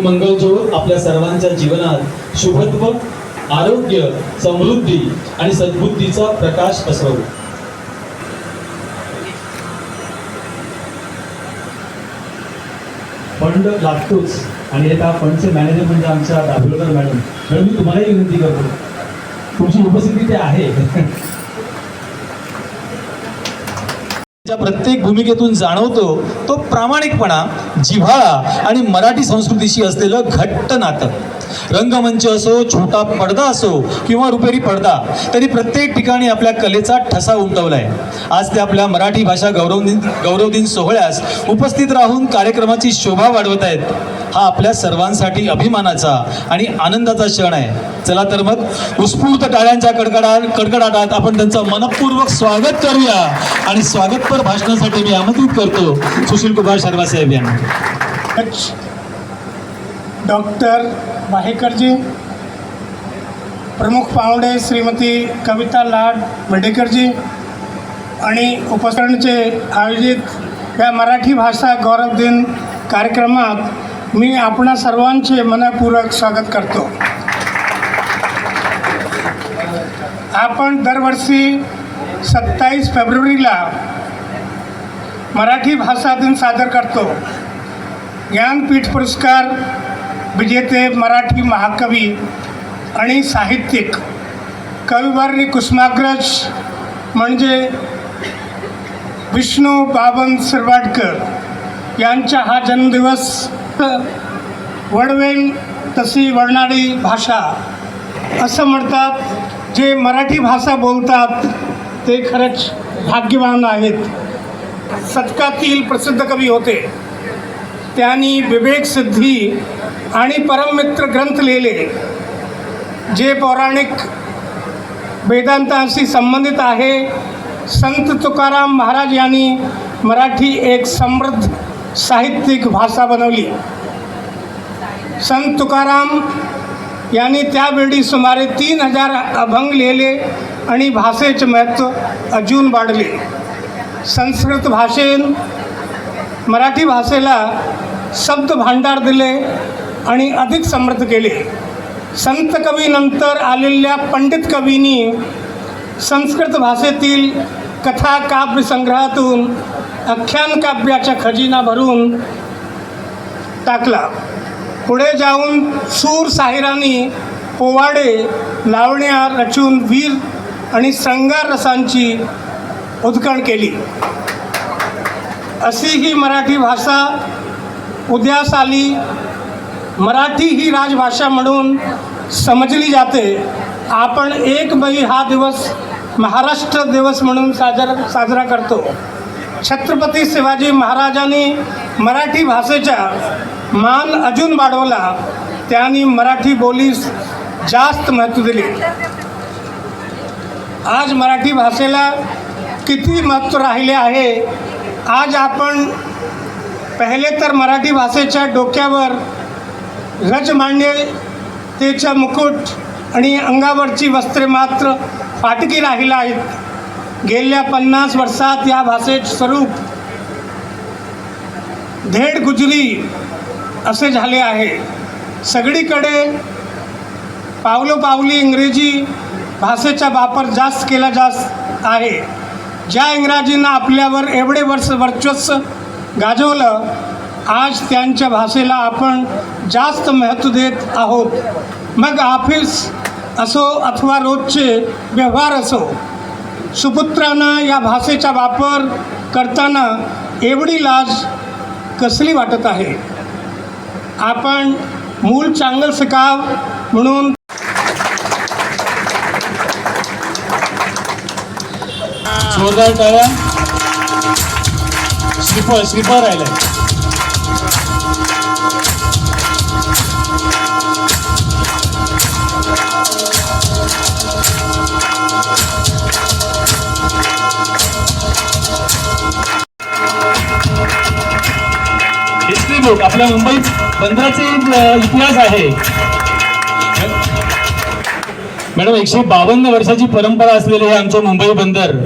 मंगल ज्योत आपल्या सर्वांच्या जीवनात शुभत्व, आरोग्य, समृद्धी आणि सद्बुद्धीचा प्रकाश पसरवू. फंड लागतोच आणि एका फंडचे मॅनेजर म्हणजे आमच्या दाभोळकर मॅडम. मॅडम मी तुम्हालाही विनंती करतो, तुमची उपस्थिती ते आहे. प्रत्येक भूमिकेतून जाणवतो तो प्रामाणिकपणा, जिव्हाळा आणि मराठी संस्कृतीशी असलेलं घट्ट नातं. रंगमंच असो, छोटा पडदा असो किंवा रुपेरी पडदा, तरी प्रत्येक ठिकाणी आपल्या कलेचा ठसा उमटवलाय. आज ते आपल्या मराठी भाषा गौरव दिन सोहळ्यास उपस्थित राहून कार्यक्रमाची शोभा वाढवत आहेत. हा आपल्या सर्वांसाठी अभिमानाचा आणि आनंदाचा क्षण आहे. चला तर मग उत्स्फूर्त टाळ्यांच्या कडकडाटात आपण त्यांचं मनपूर्वक स्वागत करूया आणि स्वागतपर भाषणासाठी मी आमंत्रित करतो सुशील कुमार शर्मा साहेब यांना. डॉक्टर वाहेकरजी, प्रमुख पाहुणे श्रीमती कविता लाड मेडेकरजी आणि उपकरणचे आयोजित या मराठी भाषा गौरव दिन कार्यक्रमात मी आपणा सर्वांचे मनपूर्वक स्वागत करतो. आपण दरवर्षी 27 फेब्रुवारीला मराठी भाषा दिन सादर करतो. ज्ञानपीठ पुरस्कार विजेते मराठी महाकवी आणि साहित्यिक कविवर्य कुसुमाग्रज म्हणजे विष्णू बाबन शिरवाडकर यांचा हा जन्मदिवस. वळवेल तशी वळणारी भाषा असं म्हणतात. जे मराठी भाषा बोलतात ते खरंच भाग्यवान आहेत. शतकातील प्रसिद्ध कवी होते. त्यांनी विवेक सिद्धी आणि परममित्र ग्रंथ लिहिले जे पौराणिक वेदांताशी संबंधित आहे. संत तुकाराम महाराज यांनी मराठी एक समृद्ध साहित्यिक भाषा बनवली. संत तुकाराम यांनी त्यावेळी सुमारे 3000 अभंग लिहिले आणि भाषेचे महत्त्व अजून वाढले. संस्कृत भाषेन मराठी भाषेला शब्द भांडार दिले आणि अधिक समृद्ध केले. संत कवीनंतर आलेल्या पंडित कवींनी संस्कृत भाषेतील कथा काव्य संग्रहातून आख्यान काव्याचा खजिना भरून टाकला. पुढे जाऊन सूर साहिरांनी पोवाडे, लावण्या रचून वीर आणि श्रंगार रसांची उदकण केली. अशी ही मराठी भाषा उदयास आली. मराठी ही राजभाषा म्हणून समजली जाते. आपण 1 मई हा दिवस महाराष्ट्र दिवस म्हणून साजरा करतो. छत्रपती शिवाजी महाराजांनी मराठी भाषेचा मान अजून वाढवला. त्यांनी मराठी बोलीस जास्त महत्त्व दिले. आज मराठी भाषेला किती महत्त्व राहिले आहे. आज आपण पहिले तर मराठी भाषेच्या डोक्यावर रजमान्यतेचा मुकुट आणि अंगावरची वस्त्रे मात्र फाटकी राहिला आहेत. गेल्या 50 वर्षात या भाषेचे स्वरूप धेड गुजरी असे झाले आहे. सगळीकडे पावलोपावली इंग्रजी भाषेचा वापर जास्त केला जात आहे. ज्या इंग्रजींना आपल्यावर एवढे वर्ष वर्चस्व गाजवलं, आज त्यांच्या भाषेला आपण जास्त महत्त्व देत आहोत. मग ऑफिस असो अथवा रोजचे व्यवहार असो, सुपुत्रांना या भाषेचा वापर करताना एवढी लाज कसली वाटत आहे. आपण मूळ चांगलं शिकाव म्हणून जोरदार टाळ्या. श्रीफळ राहिलाय. हिस्ट्री बुक आपल्या मुंबई बंदराचे इतिहास आहे. मॅडम 152 वर्षाची परंपरा असलेले हे आमचं मुंबई बंदर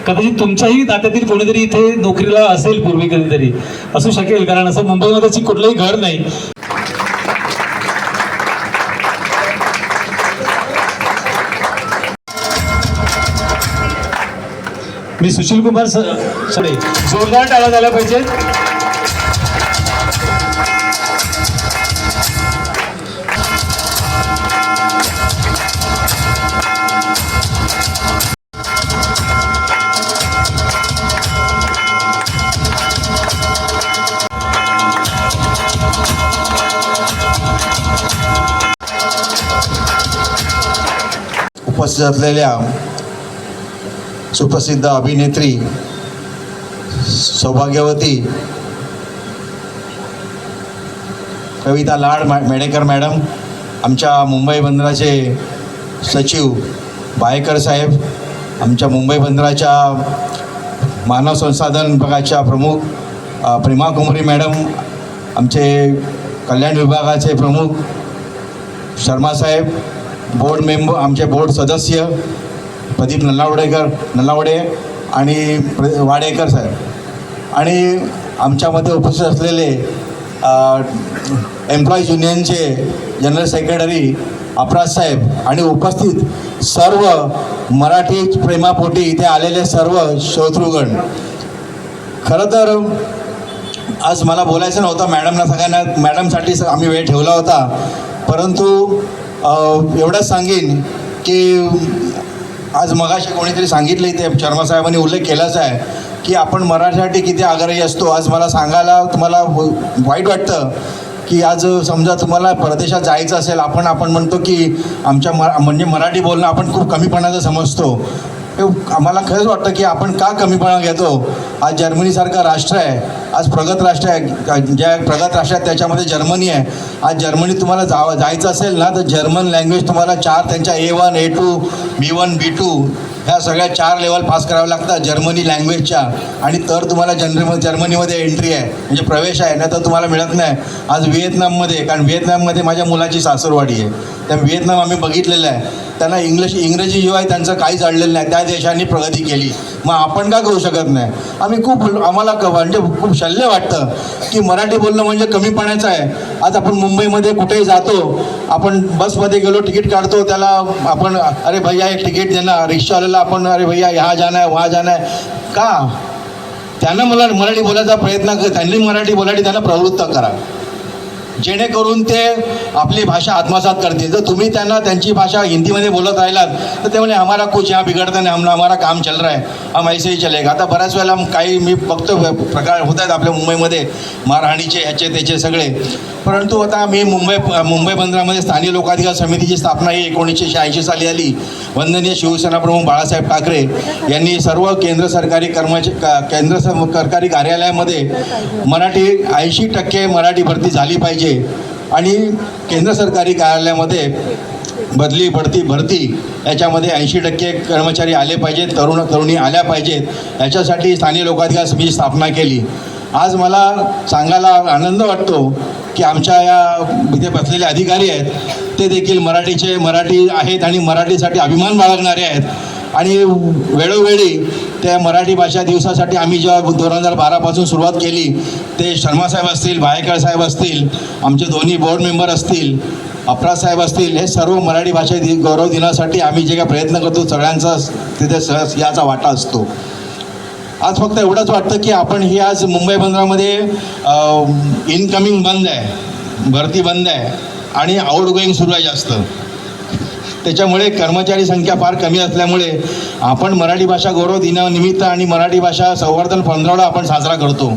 कदाचित तुमच्याही नात्यातील कोणीतरी इथे नोकरीला असेल पूर्वी, कधीतरी असू शकेल, कारण असं मुंबईमध्ये कुठलंही घर नाही. मी सुशील कुमार सडे, जोरदार टाळ्या झाल्या पाहिजेत. उपस्थित असलेल्या सुप्रसिद्ध अभिनेत्री सौभाग्यवती कविता लाड मेडेकर मॅडम, आमच्या मुंबई बंदराचे सचिव बायकर साहेब, आमच्या मुंबई बंदराच्या मानव संसाधन विभागाच्या प्रमुख प्रेमा कुमारी मॅडम, आमचे कल्याण विभागाचे प्रमुख शर्मा साहेब, बोर्ड मेंबर, आमचे बोर्ड सदस्य प्रदीप नलावडे आणि वाडेकर साहेब, आणि आमच्यामध्ये उपस्थित असलेले एम्प्लॉईज युनियनचे जनरल सेक्रेटरी अपराज साहेब आणि उपस्थित सर्व मराठी प्रेमापोटी इथे आलेले सर्व श्रोतृगण. खरं तर आज मला बोलायचं नव्हतं, मॅडमना सगळ्यांना मॅडमसाठी आम्ही वेळ ठेवला होता, परंतु एवढंच सांगेन की आज मगाशी कोणीतरी सांगितलं, इथे शर्मा साहेबांनी उल्लेख केलाच आहे की आपण मराठीसाठी किती आग्रही असतो. आज मला सांगायला तुम्हाला वाईट वाटतं की आज समजा तुम्हाला परदेशात जायचं असेल, आपण म्हणतो की आमच्या म्हणजे मराठी बोलणं आपण खूप कमीपणाचं समजतो. आम्हाला खरंच वाटतं की आपण का कमीपणा घेतो. आज जर्मनीसारखं राष्ट्र आहे, आज प्रगत राष्ट्र आहे, ज्या प्रगत राष्ट्र आहेत त्याच्यामध्ये जर्मनी आहे. आज जर्मनीत तुम्हाला जायचं असेल ना तर जर्मन लँग्वेज तुम्हाला 4 त्यांच्या A1, A2, B1, B2 ह्या सगळ्या 4 लेवल पास करावं लागतात जर्मनी लँग्वेजच्या, आणि तर तुम्हाला जर्मनीमध्ये एंट्री आहे, म्हणजे प्रवेश आहे, नाही तर तुम्हाला मिळत नाही. आज व्हिएतनाममध्ये, कारण व्हिएतनाममध्ये माझ्या मुलाची सासरवाडी आहे, त्या व्हिएतनाम आम्ही बघितलेलं आहे, त्यांना इंग्रजी शिवाय त्यांचं काहीच अडलेलं नाही, त्या देशांनी प्रगती केली. मग आपण का करू शकत नाही. आम्हाला म्हणजे खूप शल्य वाटतं की मराठी बोलणं म्हणजे कमीपणाचं आहे. आज आपण मुंबईमध्ये कुठेही जातो, आपण बसमध्ये गेलो, तिकीट काढतो, त्याला आपण अरे भैया एक तिकीट देना, रिक्षावाल्याला आपण अरे भैया यहाँ जाना है वहाँ जाना है, का त्यांना मला मराठी बोलायचा प्रयत्न त्यांनी मराठी बोलायची त्यांना प्रवृत्त करा, जेणेकरून ते आपली भाषा आत्मसात करतील. जर तुम्ही त्यांना त्यांची भाषा हिंदीमध्ये बोलत राहिलात तर ते म्हणे हमारा कुछ यहाँ बिघडता नाही, हमारा काम चल रहा है, हम ऐसे ही चलेगा. आता बऱ्याच वेळेला काही मी बघतो प्रकार होत आहेत आपल्या मुंबईमध्ये मारहाणीचे ह्याचे त्याचे सगळे, परंतु आता मी मुंबई बंदरामध्ये स्थानिक लोकाधिकार समितीची स्थापना ही 1986 साली झाली. वंदनीय शिवसेना प्रमुख बाळासाहेब ठाकरे यांनी सर्व केंद्र सरकारी कार्यालयामध्ये मराठी 80% मराठी भरती झाली पाहिजे, आणि केंद्र सरकारी कार्यालयामध्ये बदली बढती भरती याच्यामध्ये 80% कर्मचारी आले पाहिजेत, तरुणी आल्या पाहिजेत, याच्यासाठी स्थानिक लोकाधिकार समितीची स्थापना केली. आज मला सांगायला आनंद वाटतो की आमच्या या इथे बसलेले अधिकारी आहेत ते देखील मराठी आहेत आणि मराठीसाठी अभिमान बाळगणारे आहेत. आणि वेळोवेळी त्या मराठी भाषा दिवसासाठी आम्ही जेव्हा 2012 सुरुवात केली, ते शर्मा साहेब असतील, भायेकर साहेब असतील, आमचे दोन्ही बोर्ड मेंबर असतील, अपराज साहेब असतील, हे सर्व मराठी भाषा गौरव दिनासाठी आम्ही जे काही प्रयत्न करतो सगळ्यांचा तिथे याचा वाटा असतो. आज फक्त एवढंच वाटतं की आपण ही आज मुंबई बंदरामध्ये इनकमिंग बंद आहे, भरती बंद आहे आणि आउटगोईंग सुरू आहे जास्त, त्याच्यामुळे कर्मचारी संख्या फार कमी असल्यामुळे आपण मराठी भाषा गौरव दिनानिमित्त आणि मराठी भाषा संवर्धन पंधरवडा आपण साजरा करतो.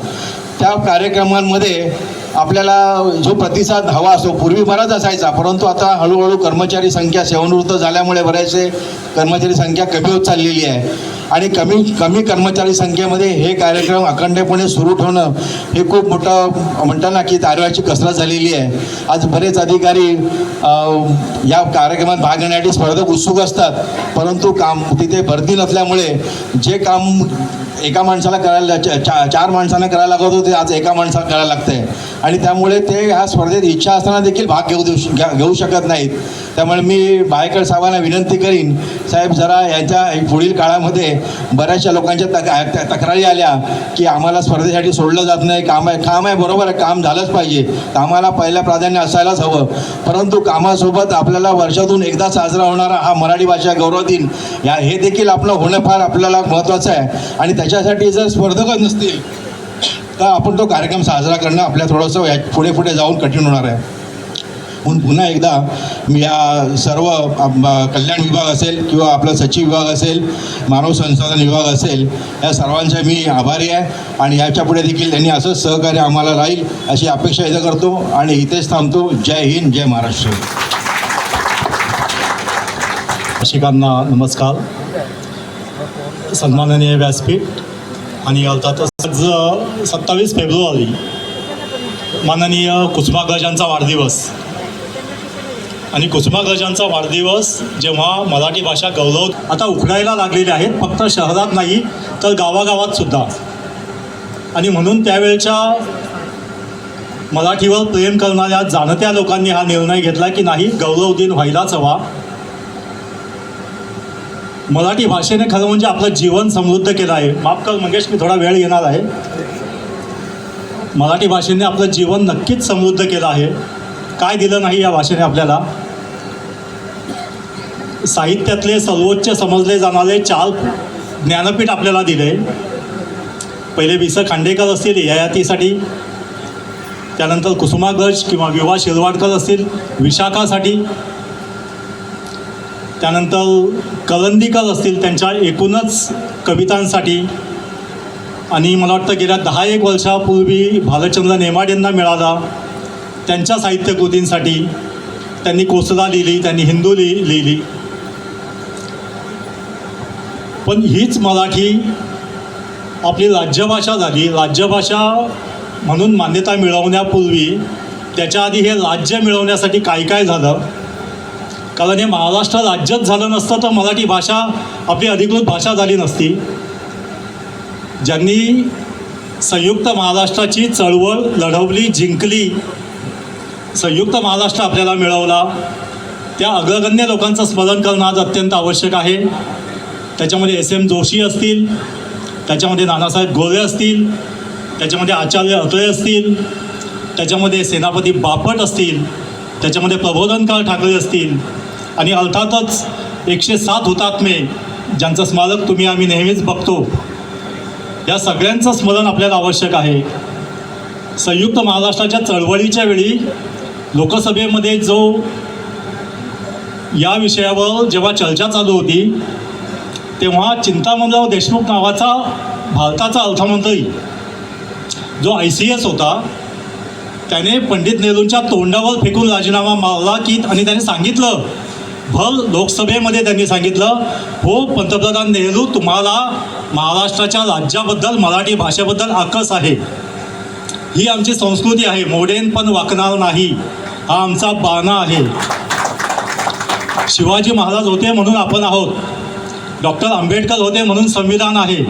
त्या कार्यक्रमांमध्ये आपल्याला जो प्रतिसाद हवा असतो, पूर्वी बराच असायचा, परंतु आता हळूहळू कर्मचारी संख्या सेवानिवृत्त झाल्यामुळे बरेचसे कर्मचारी संख्या कमी होत चाललेली आहे, आणि कमी कर्मचारी संख्येमध्ये हे कार्यक्रम अखंडपणे सुरू ठेवणं हे खूप मोठं म्हणताना की तारवाची कसरत झालेली आहे. आज बरेच अधिकारी या कार्यक्रमात भाग घेण्यासाठी स्पर्धक उत्सुक असतात, परंतु तिथे भरती नसल्यामुळे जे काम एका माणसाला करायला 4 माणसांना करायला लागत होते, आज एका माणसाला करायला लागतंय, आणि त्यामुळे ते ह्या स्पर्धेत इच्छा असताना देखील भाग घेऊ शकत नाहीत. त्यामुळे मी बायकर साहेबांना विनंती करीन, साहेब जरा याच्या पुढील काळामध्ये बऱ्याचशा लोकांच्या तक्रारी आल्या की आम्हाला स्पर्धेसाठी सोडलं जात नाही. काम आहे बरोबर आहे, काम झालंच पाहिजे, कामाला पहिलं प्राधान्य असायलाच हवं. परंतु कामासोबत आपल्याला वर्षातून एकदा साजरा होणारा हा मराठी भाषा गौरव दिन हे देखील आपलं होणं फार आपल्याला महत्त्वाचं आहे. आणि त्याच्यासाठी जर स्पर्धकच नसतील तर आपण तो कार्यक्रम साजरा करणं आपल्या थोडंसं पुढे जाऊन कठीण होणार आहे. म्हणून पुन्हा एकदा मी या सर्व कल्याण विभाग असेल किंवा आपला सचिव विभाग असेल, मानव संसाधन विभाग असेल, या सर्वांचा मी आभारी आहे. आणि याच्या पुढे देखील त्यांनी असंच सहकार्य आम्हाला राहील अशी अपेक्षा इथं करतो आणि इथेच थांबतो. जय हिंद, जय महाराष्ट्र. शिक्षकांना नमस्कार. सन्माननीय व्यासपीठ आणि अर्थातच आज 27 फेब्रुवारी माननीय कुसुमाग्रजांचा वाढदिवस. आणि कुसुमाग्रजांचा वाढदिवस जेव्हा मराठी भाषा गौरव आता उखडायला लागलेले आहेत, फक्त शहरात नाही तर गावागावात सुद्धा. आणि म्हणून त्यावेळच्या मराठीवर प्रेम करणाऱ्या जाणत्या लोकांनी हा निर्णय घेतला की नाही, गौरव दिन व्हायलाच हवा. मराठी भाषेने खरं म्हणजे आपलं जीवन समृद्ध केलं आहे. माफ कर मंगेश, मी थोडा वेळ घेणार आहे. मराठी भाषेने आपलं जीवन नक्कीच समृद्ध केलं आहे. काय दिलं नाही या भाषेने आपल्याला? साहित्यातले सर्वोच्च समजले जाणारे 4 ज्ञानपीठ आपल्याला दिले. पहिले वि. स. खांडेकर असतील ययातीसाठी, त्यानंतर कुसुमाग्रज किंवा विवा शिरवाडकर असतील विशाखासाठी, त्यानंतर करंदीकर असतील त्यांच्या एकूणच कवितांसाठी, आणि मला वाटतं गेल्या 10-1 वर्षापूर्वी भालचंद्र नेमाडेंना मिळाला त्यांच्या साहित्यकृतींसाठी. त्यांनी कोसला लिहिली, त्यांनी हिंदू लिहिली. पण हीच मराठी आपली राज्यभाषा झाली. राज्यभाषा म्हणून मान्यता मिळवण्यापूर्वी त्याच्या आधी हे राज्य मिळवण्यासाठी काय काय झालं. कारण हे महाराष्ट्र राज्यच झालं नसतं तर मराठी भाषा आपली अधिकृत भाषा झाली नसती. ज्यांनी संयुक्त महाराष्ट्राची चळवळ लढवली, जिंकली, संयुक्त महाराष्ट्र आपल्याला मिळवला, त्या अग्रगण्य लोकांचं स्मरण करणं आज अत्यंत आवश्यक आहे. त्याच्यामध्ये S.M. जोशी असतील, त्याच्यामध्ये नानासाहेब गोरे असतील, त्याच्यामध्ये आचार्य अत्रे असतील, त्याच्यामध्ये सेनापती बापट असतील, त्याच्यामध्ये प्रबोधनकार ठाकरे असतील, आणि अर्थातच 107 हुतात्मे ज्यांचं स्मारक आम्ही नेहमीच बघतो. या सगळ्यांचं स्मरण आपल्याला आवश्यक आहे. संयुक्त महाराष्ट्राच्या चळवळीच्या वेळी लोकसभेमध्ये जो या विषयावर जेव्हा चर्चा चालू होती तेव्हा चिंतामणराव देशमुख नावाचा भारताचा अर्थमंत्री जो ICS होता, त्याने पंडित नेहरूंच्या तोंडावर फेकून राजीनामा मारला की, आणि त्याने सांगितलं, भर लोकसभेमध्ये त्यांनी सांगितलं, हो पंतप्रधान नेहरू, तुम्हाला महाराष्ट्राच्या राज्याबद्दल, मराठी भाषेबद्दल आकस आहे. ही आमची संस्कृती आहे, मोडेन पण वाकणार नाही, हा आमचा बाणा आहे. शिवाजी महाराज होते म्हणून आपण आहोत, डॉक्टर आंबेडकर होते म्हणून संविधान आहे.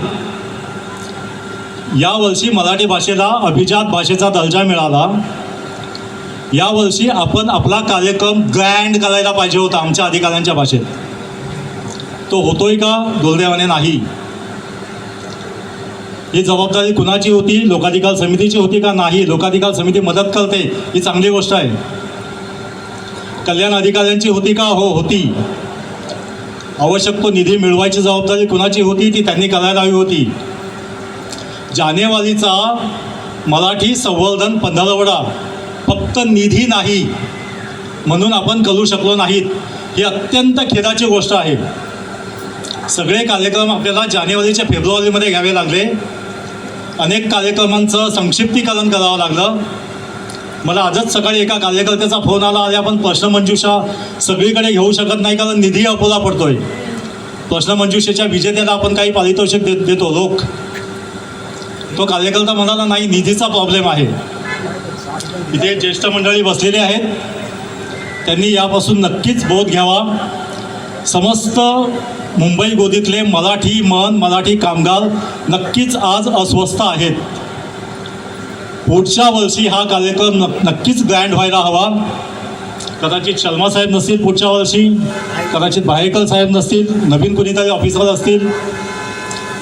यावर्षी मराठी भाषेला अभिजात भाषेचा दर्जा मिळाला. यावर्षी आपण आपला कार्यक्रम ग्रँड करायला पाहिजे होता आमच्या अधिकाऱ्यांच्या भाषेत. तो होतोय का? दुर्दैवाने नाही. ही जबाबदारी कुणाची होती? लोकाधिकार समितीची होती का? नाही. लोकाधिकार समिती मदत करते, ही चांगली गोष्ट आहे. कल्याण अधिकाऱ्यांची होती का? हो, होती. आवश्यक तो निधी मिळवायची जबाबदारी कुणाची होती? ती त्यांनी करायला हवी होती. जानेवारीचा मराठी संवर्धन पंधरवडा फक्त निधी नाही म्हणून आपण करू शकलो नाहीत, ही अत्यंत खेदाची गोष्ट आहे. सगळे कार्यक्रम आपल्याला जानेवारीच्या फेब्रुवारीमध्ये घ्यावे लागले. अनेक कार्यक्रमांचं संक्षिप्तीकरण करावं लागलं. मला आजच सकाळी एका कार्यकर्त्याचा फोन आला, अरे आपण प्रश्नमंजुषा सगळीकडे घेऊ शकत नाही कारण निधी अपुरा पडतोय. प्रश्नमंजुषेच्या विजेत्याला आपण काही पारितोषिक देतो रोख. तो कार्यकर्ता म्हणाला, नाही, निधीचा प्रॉब्लेम आहे. इथे ज्येष्ठ मंडळी बसलेले आहेत, त्यांनी यापासून नक्कीच बोध घ्यावा. समस्त मुंबई गोदीतले मराठी मन, मराठी कामगार नक्कीच आज अस्वस्थ आहेत. पुढच्या वर्षी हा कार्यक्रम नक्कीच ग्रँड व्हायला हवा. कदाचित शर्मा साहेब नसतील पुढच्या वर्षी, कदाचित भायेकर साहेब नसतील, नवीन कुणीतरी ऑफिसर असतील,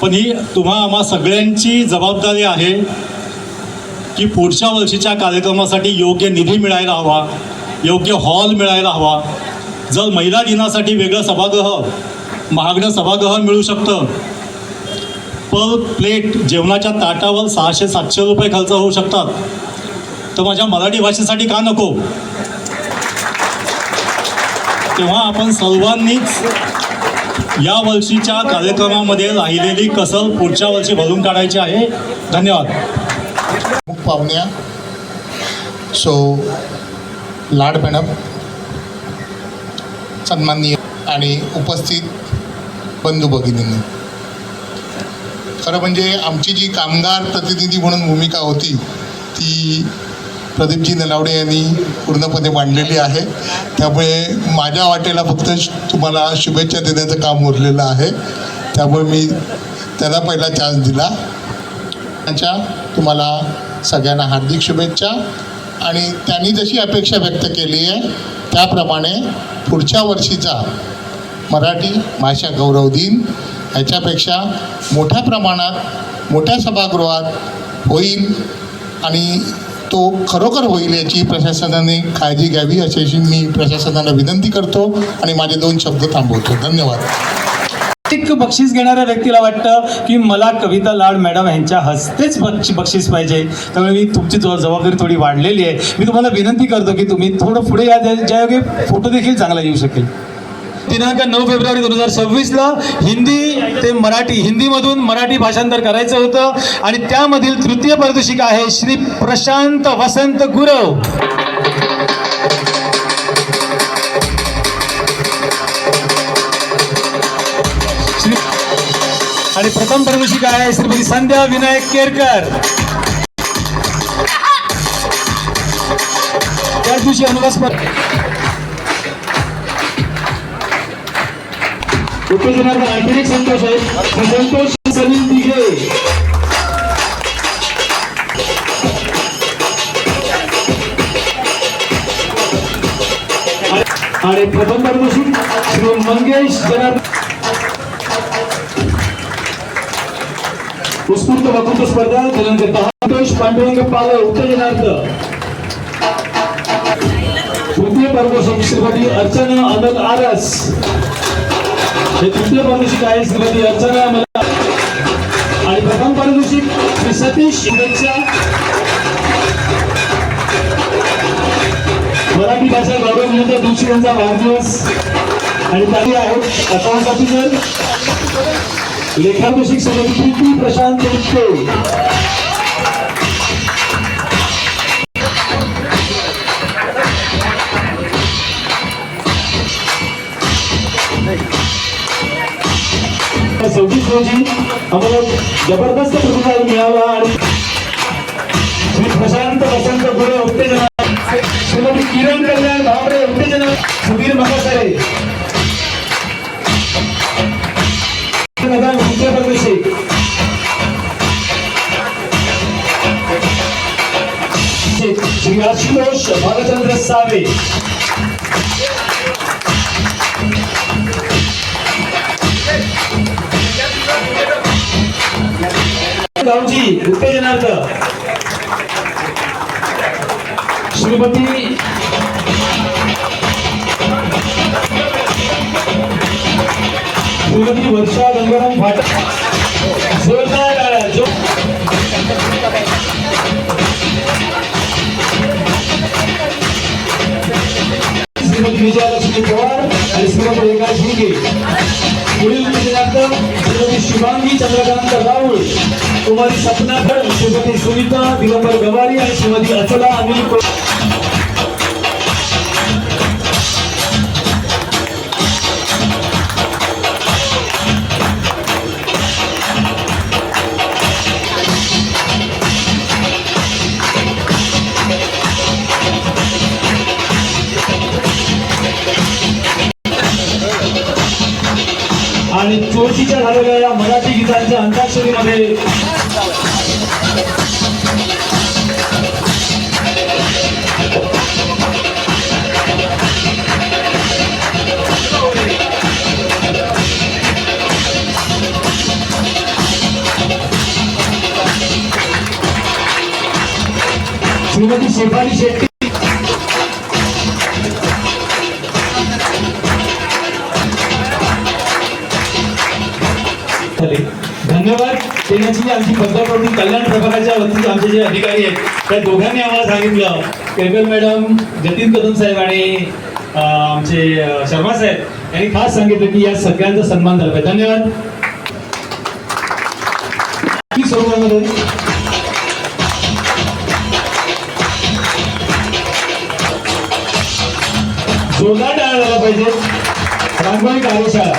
पण ही आम्हा सगळ्यांची जबाबदारी आहे की पुढच्या वर्षीच्या कार्यक्रमासाठी योग्य निधी मिळायला हवा, योग्य हॉल मिळायला हवा. जर महिला दिनासाठी वेगळं सभागृह, महागडं सभागृह मिळू शकतं, पर प्लेट जेवणाच्या ताटावर 600-700 रुपये खर्च होऊ शकतात, तर माझ्या मराठी भाषेसाठी का नको? तेव्हा आपण सर्वांनीच या वर्षीच्या कार्यक्रमामध्ये राहिलेली कसर पुढच्या वर्षी भरून काढायची आहे. धन्यवाद. पाहुण्या, सो लाड मॅडम, सन्माननीय आणि उपस्थित बंधू भगिनींनी, खरं म्हणजे आमची जी कामगार प्रतिनिधी म्हणून भूमिका होती ती प्रदीपजी नलावडे यांनी पूर्णपणे मांडलेली आहे. त्यामुळे माझ्या वाटेला फक्त तुम्हाला शुभेच्छा देण्याचं काम उरलेलं आहे. त्यामुळे मी त्याला पहिला चान्स दिला. त्यांच्या तुम्हाला सगळ्यांना हार्दिक शुभेच्छा. आणि त्यांनी जशी अपेक्षा व्यक्त केली आहे त्याप्रमाणे पुढच्या वर्षीचा मराठी भाषा गौरव दिन ह्याच्यापेक्षा मोठ्या प्रमाणात मोठ्या सभागृहात होईल आणि तो खरोखर होईल याची प्रशासनाने काळजी घ्यावी अशी मी प्रशासनाला विनंती करतो आणि माझे 2 शब्द थांबवतो. धन्यवाद. एक बक्षीस घेणाऱ्या व्यक्तीला वाटतं की मला कविता लाड मॅडम यांच्या हस्तेच बक्षीस पाहिजे, त्यामुळे मी तुमची जबाबदारी थोडी वाढलेली आहे. मी तुम्हाला विनंती करतो की तुम्ही थोडं पुढे या, ज्यायोगे फोटो देखील चांगला येऊ शकेल. दिनांक 9 फेब्रुवारी 2026ला हिंदी ते मराठी, हिंदीमधून मराठी भाषांतर करायचं होतं आणि त्यामधील तृतीय पारितोषिक आहे श्री प्रशांत वसंत गुरव. आणि प्रथम पारितोषिक आहे श्रीमती संध्या विनायक केरकर. त्याच दिवशी अनुवाद उत्तेजनाचा आणखी एक संतोष आहे, संतोष सलीम दिघे. आणि प्रथम पारितोषिक श्री मंगेश जनार्दन. उत्स्फूर्त वक्तृत्व स्पर्धा दिनांक 10 संतोष पांडुरंग पाल उत्तेजनार्थ. तृतीय पारितोषिक श्रीमती अर्चना अनल आरस. हे तृतीय पारितोषिक आहे श्रीमती अर्चना मला. आणि प्रथम पारितोषिक श्री सतीश शुभेच्छा. मराठी भाषा गौरव दिनाच्या दिवशी त्यांचा वाढदिवस आणि काही आहेत अकाउंट ऑफिसर लेखापातोषिक श्रीमती प्रीती प्रशांत उत्ते. सव्वीस रोजी आम्हाला जबरदस्त प्रतिसाद मिळाला आणि श्री प्रशांत वसंत गुरव उत्तेजना, श्रीमती किरण कल्याण भाबरे उत्तेजना, सुधीर मकासरे श्री आशुतोष भालचंद्र सावे. गावची उत्तेजनार्थ श्रीमती वर्षा गंगाराम फाटक. जोरदार श्रीमती विजयलक्ष्मी पवार आणि श्रीमती रेखा झिंगे. पुढील उत्तेजनार्थ श्रीमती शुभांगी चंद्रकांत राऊळ, कुमारी सपना भट, श्रीमती सुनीता दिगंबर गवारी आणि श्रीमती अचला अनिल. आणि चोरशीच्या झालेल्या या मराठी गीतांच्या अंताक्षरीमध्ये श्रीमती शेफाली शेट्टी. धन्यवाद देण्याची आमची पंतप्रधान कल्याण प्रभागाच्या वतीचे आमचे जे अधिकारी आहेत त्या दोघांनी आम्हाला सांगितलं, केळकर मॅडम, जतीन कदम साहेब आणि आमचे शर्मा साहेब यांनी खास सांगितलं की या सगळ्यांचा सन्मान झाला पाहिजे. धन्यवाद. की सोबत जोरदार टाळा झाला पाहिजे. रांगोळी कार्यशाळा.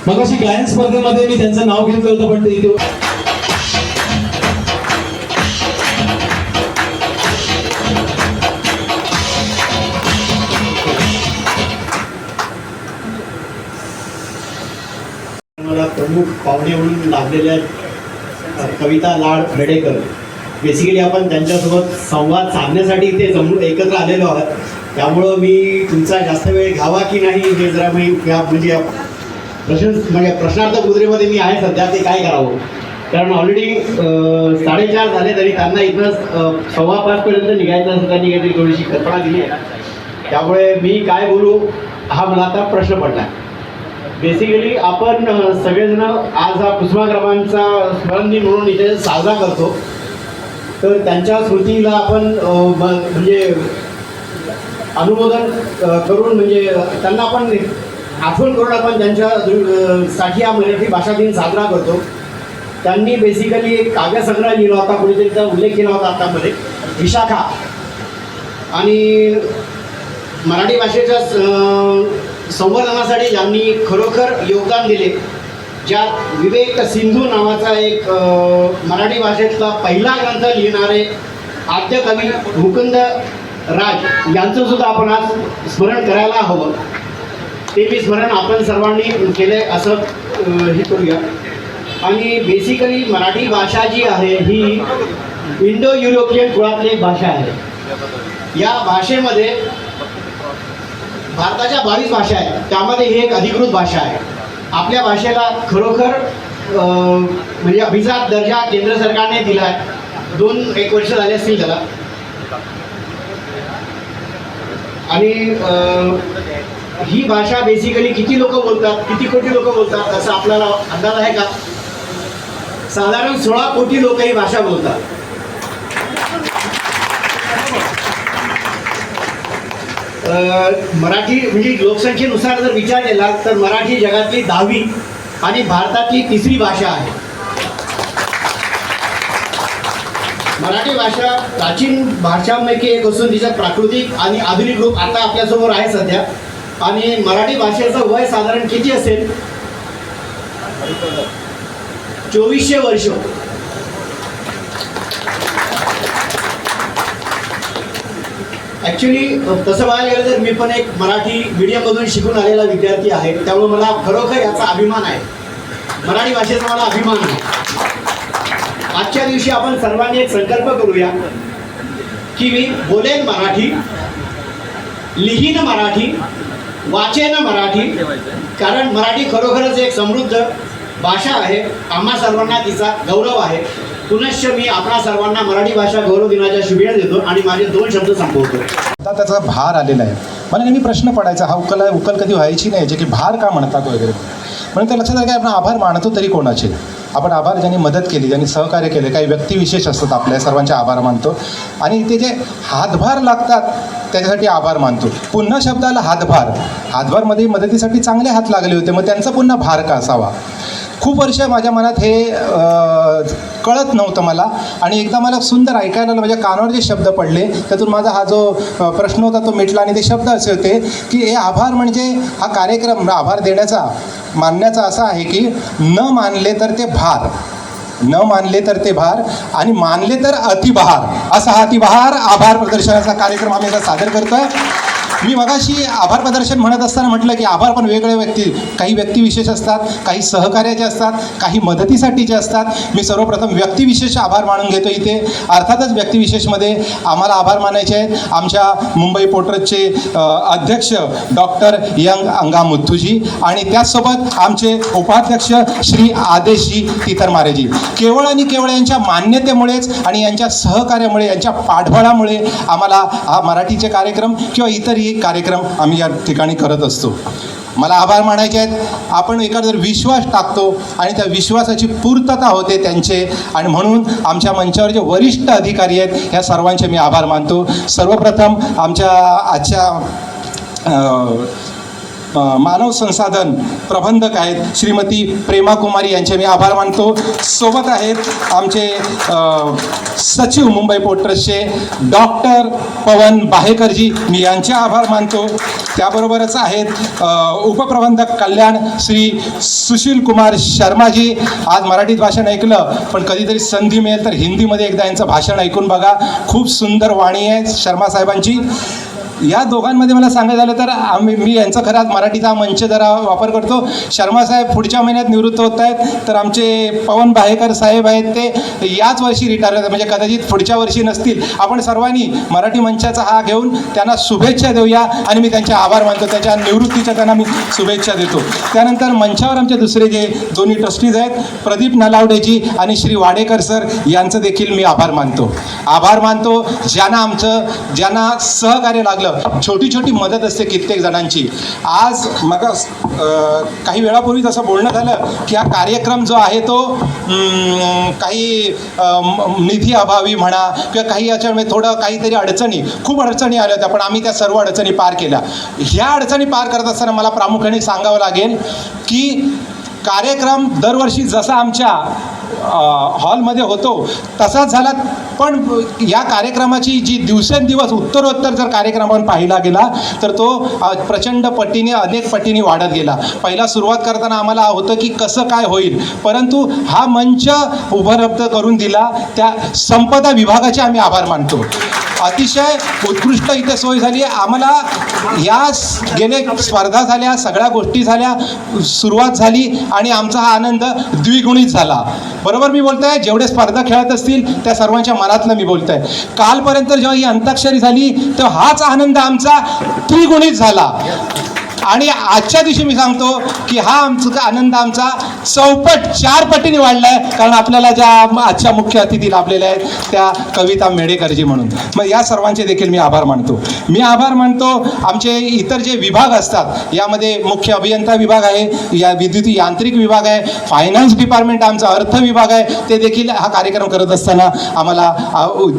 मग अशी गायन स्पर्धेमध्ये मी त्यांचं नाव घेतलं होतं पण ते इथे मला प्रमुख पाहुणे म्हणून लाभलेल्या कविता लाड बेडेकर. बेसिकली आपण त्यांच्यासोबत संवाद साधण्यासाठी इथे एकत्र आलेलो आहात, त्यामुळं मी तुमचा जास्त वेळ घ्यावा की नाही हे जरा मी म्हणजे प्रश्नार्थ मुद्रेमध्ये मी आहे सध्या, ते काय करावं, कारण ऑलरेडी 4:30 झाले तरी त्यांना इथं 5:15पर्यंत निघायचं असं त्यांनी काहीतरी थोडीशी कल्पना दिली आहे. त्यामुळे मी काय बोलू हा मला आता प्रश्न पडला. बेसिकली आपण सगळेजण आज हा कुसुमाग्रजांचा स्मरण दिन म्हणून इथे साजरा करतो, तर त्यांच्या स्मृतीला आपण म्हणजे अनुमोदन करून म्हणजे त्यांना आपण आठवण करून आपण त्यांच्यासाठी हा मराठी भाषा दिन साजरा करतो. त्यांनी बेसिकली एक काव्यसंग्रह लिहिला होता, कोणीतरी त्याचा उल्लेख केला होता आतामध्ये, विशाखा. आणि मराठी भाषेच्या संवर्धनासाठी ज्यांनी खरोखर योगदान दिले, ज्यात विवेक सिंधू नावाचा एक मराठी भाषेतला पहिला ग्रंथ लिहिणारे आद्य कवी मुकुंद राज यांचं सुद्धा आपण आज स्मरण करायला हवं. ते मी स्मरण आपण सर्वांनी केले असं हे करूया. आणि बेसिकली मराठी भाषा जी आहे ही इंडो युरोपियन कुळातली एक भाषा आहे. या भाषेमध्ये भारताच्या 22 भाषा आहेत, त्यामध्ये ही एक अधिकृत भाषा आहे. आपल्या भाषेला खरोखर म्हणजे अभिजात दर्जा केंद्र सरकारने दिला आहे. 2-1 वर्ष झाले असतील त्याला. आणि ही भाषा बेसिकली किती लोक बोलतात, किती कोटी लोक बोलतात असं आपल्याला अंदाज आहे का? साधारण 16 कोटी लोक ही भाषा बोलतात. मराठी म्हणजे लोकसंख्येनुसार जर विचार केला तर मराठी जगातली 10वी आणि भारतातली 3री भाषा आहे. मराठी भाषा प्राचीन भाषांपैकी एक असून तिचं प्राकृतिक आणि आधुनिक रूप आता आपल्यासमोर आहे सध्या. आणि मराठी भाषेचं वय साधारण किती असेल? 2400 वर्ष. ॲक्च्युली तसं बघायला गेलं तर मी पण एक मराठी मीडियममधून शिकून आलेला विद्यार्थी आहे, त्यामुळे मला खरोखर याचा अभिमान आहे. मराठी भाषेचा मला अभिमान आहे. आजच्या दिवशी आपण सर्वांनी एक संकल्प करूया की मी बोलेन मराठी, लिहीन मराठी, वाचेन मराठी, कारण मराठी खरोखरच एक समृद्ध भाषा आहे. आम्हा सर्वांना तिचा गौरव आहे. पुनश्च मी आपणा सर्वांना मराठी भाषा गौरव दिनाच्या शुभेच्छा देतो आणि माझे 2 शब्द संपवतो. आता त्याचा भार आलेला आहे. मला नेहमी प्रश्न पडायचा, हा उकल कधी व्हायची नाही जे की भार का म्हणतात वगैरे. म्हणून त्या लक्षात आलं की आपण आभार मानतो तरी कोणाचे? आपण आभार ज्यांनी मदत केली, ज्यांनी सहकार्य केले, काही व्यक्तिविशेष असतात आपल्या सर्वांचे आभार मानतो. आणि ते जे हातभार लागतात त्याच्यासाठी आभार मानतो. पुन्हा शब्दाला हातभारमध्ये मदतीसाठी चांगले हात लागले होते, मग त्यांचा पुन्हा भार का असावा? खूप वर्ष माझ्या मनात हे कळत नव्हतं मला. आणि एकदा मला सुंदर ऐकायला माझ्या कानावर जे शब्द पडले त्यातून माझा हा जो प्रश्न होता तो मिटला. आणि ते शब्द असे होते की हे आभार म्हणजे हा कार्यक्रम आभार देण्याचा मानण्याचा असा आहे की न मानले तर ते भार, न मानले तर ते भार आणि मानले तर अतिबहार, असा हा अतिबहार आभार प्रदर्शनाचा कार्यक्रम आम्ही आता सादर करतोय. मी मगाशी आभार प्रदर्शन म्हणत असताना म्हटलं की आभार पण वेगवेगळे काही व्यक्तिविशेष असतात, काही सहकार्याचे असतात, काही मदतीसाठीचे असतात. मी सर्वप्रथम व्यक्तिविशेष आभार मानून घेतो इथे. अर्थातच व्यक्तिविशेषमध्ये आम्हाला आभार मानायचे आहेत आमच्या मुंबई पोर्टरचे अध्यक्ष डॉक्टर यंग अंगा मुथ्थूजी आणि त्याचसोबत आमचे उपाध्यक्ष श्री आदेशजी तितरमारेजी. केवळ आणि केवळ यांच्या मान्यतेमुळेच आणि यांच्या सहकार्यामुळे, यांच्या पाठबळामुळे आम्हाला हा मराठीचे कार्यक्रम किंवा इतरही कार्यक्रम आम्ही या ठिकाणी करत असतो. मला आभार मानायचे आहेत. आपण एखादा जर विश्वास टाकतो आणि त्या विश्वासाची पूर्तता होते त्यांचे, आणि म्हणून आमच्या मंचावर जे वरिष्ठ अधिकारी आहेत ह्या सर्वांचे मी आभार मानतो. सर्वप्रथम आमच्या आजच्या मानव संसाधन प्रबंधक आहेत श्रीमती प्रेमा कुमारी यांचे मी आभार मानतो. सोबत आहेत आमचे सचिव मुंबई पोर्ट ट्रस्टचे डॉक्टर पवन बाहेकरजी, मी यांचे आभार मानतो. त्याबरोबरच आहेत उपप्रबंधक कल्याण श्री सुशील कुमार शर्माजी. आज मराठीत भाषण ऐकलं, पण कधीतरी संधी मिळेल तर हिंदीमध्ये एकदा यांचं भाषण ऐकून बघा. खूप सुंदर वाणी आहे शर्मा साहेबांची. या दोघांमध्ये मला सांगायचं झालं तर मी यांचा खरा मराठीचा मंच जरा वापर करतो. शर्मा साहेब पुढच्या महिन्यात निवृत्त होत आहेत, तर आमचे पवन बाहेकर साहेब आहेत ते याच वर्षी रिटायर होतात, म्हणजे कदाचित पुढच्या वर्षी नसतील. आपण सर्वांनी मराठी मंचाचा हा घेऊन त्यांना शुभेच्छा देऊया आणि मी त्यांचे आभार मानतो. त्याच्या निवृत्तीच्या त्यांना मी शुभेच्छा देतो. त्यानंतर मंचावर आमचे दुसरे जे दोन्ही ट्रस्टीज आहेत प्रदीप नलावडेजी आणि श्री वाडेकर सर, यांचं देखील मी आभार मानतो. ज्यांना सहकार्य लागलं. छोटी छोटी मदत असते कित्येक जणांची. आज मग काही वेळापूर्वीच असं बोलणं झालं की हा कार्यक्रम जो आहे तो काही निधी अभावी म्हणा किंवा काही याच्यामुळे थोडं काहीतरी खूप अडचणी आल्या होत्या, पण आम्ही त्या सर्व अडचणी पार केल्या. ह्या अडचणी पार करत असताना मला प्रामुख्याने सांगावं लागेल की कार्यक्रम दरवर्षी जसा आमच्या हॉलमध्ये होतो तसाच झाला, पण या कार्यक्रमाची जी दिवसेंदिवस उत्तरोत्तर जर कार्यक्रम आपण पाहिला गेला तर तो प्रचंड पटीने अनेक पटीने वाढत गेला. पहिला सुरुवात करताना आम्हाला होतं की कसं काय होईल, परंतु हा मंच उपलब्ध करून दिला त्या संपदा विभागाचे आम्ही आभार मानतो. अतिशय उत्कृष्ट इथे सोय झाली. आम्हाला या गेले स्पर्धा झाल्या, सगळ्या गोष्टी झाल्या, सुरुवात झाली आणि आमचा हा आनंद द्विगुणित झाला. बरोबर मी बोलत आहे, जेवढे स्पर्धा खेळत असतील त्या सर्वांच्या मनातलं मी बोलत आहे. कालपर्यंत जेव्हा ही अंताक्षरी झाली तेव्हा हाच आनंद आमचा त्रिगुणित झाला आणि आजच्या दिवशी मी सांगतो की हा आनंद आमचा चौपट 4 पटीने वाढला आहे, कारण आपल्याला ज्या आजच्या मुख्य अतिथी लाभलेल्या आहेत त्या कविता मेडेकरजी म्हणून. मग या सर्वांचे देखील मी आभार मानतो. आमचे इतर जे विभाग असतात यामध्ये मुख्य अभियंता विभाग आहे, या विद्युत यांत्रिक विभाग आहे, फायनान्स डिपार्टमेंट आमचा अर्थ विभाग आहे, ते देखील हा कार्यक्रम करत असताना आम्हाला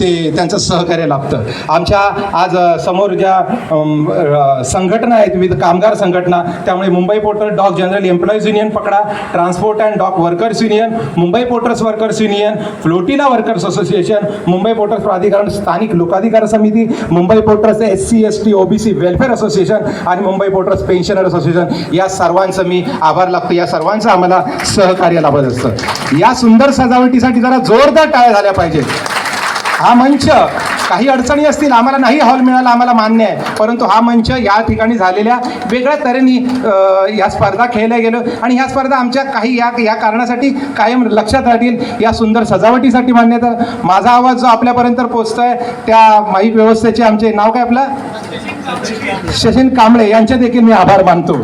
ते त्यांचं सहकार्य लाभतं. आमच्या आज समोर ज्या संघटना आहेत, विविध कामगार संघटना, त्यामुळे Mumbai porter dock general employees union पकडा, transport and dock workers union, Mumbai porters workers union, flotilla workers association, Mumbai porters प्राधिकरण स्थानिक लोकाधिकार समिती, Mumbai porters SC ST OBC welfare association आणि मुंबई पोर्टर्स पेन्शनर असोसिएशन, या सर्वांचं मी आभार लागतो. या सर्वांचं आम्हाला सहकार्य लाभत असतं. या सुंदर सजावटीसाठी जरा जोरदार टाळ्या झाल्या पाहिजे. हा मंच, काही अडचणी असतील, आम्हाला नाही हॉल मिळाला, आम्हाला मान्य आहे, परंतु हा मंच या ठिकाणी झालेल्या वेगळ्या तऱ्हेने या स्पर्धा खेळल्या गेलो आणि ह्या स्पर्धा आमच्या काही या कारणासाठी कायम लक्षात राहतील. या सुंदर सजावटीसाठी मान्यता. माझा आवाज जो आपल्यापर्यंत पोहोचतोय त्या माईक व्यवस्थेचे आमचे नाव काय आपलं शशीन कांबळे यांचे देखील मी आभार मानतो.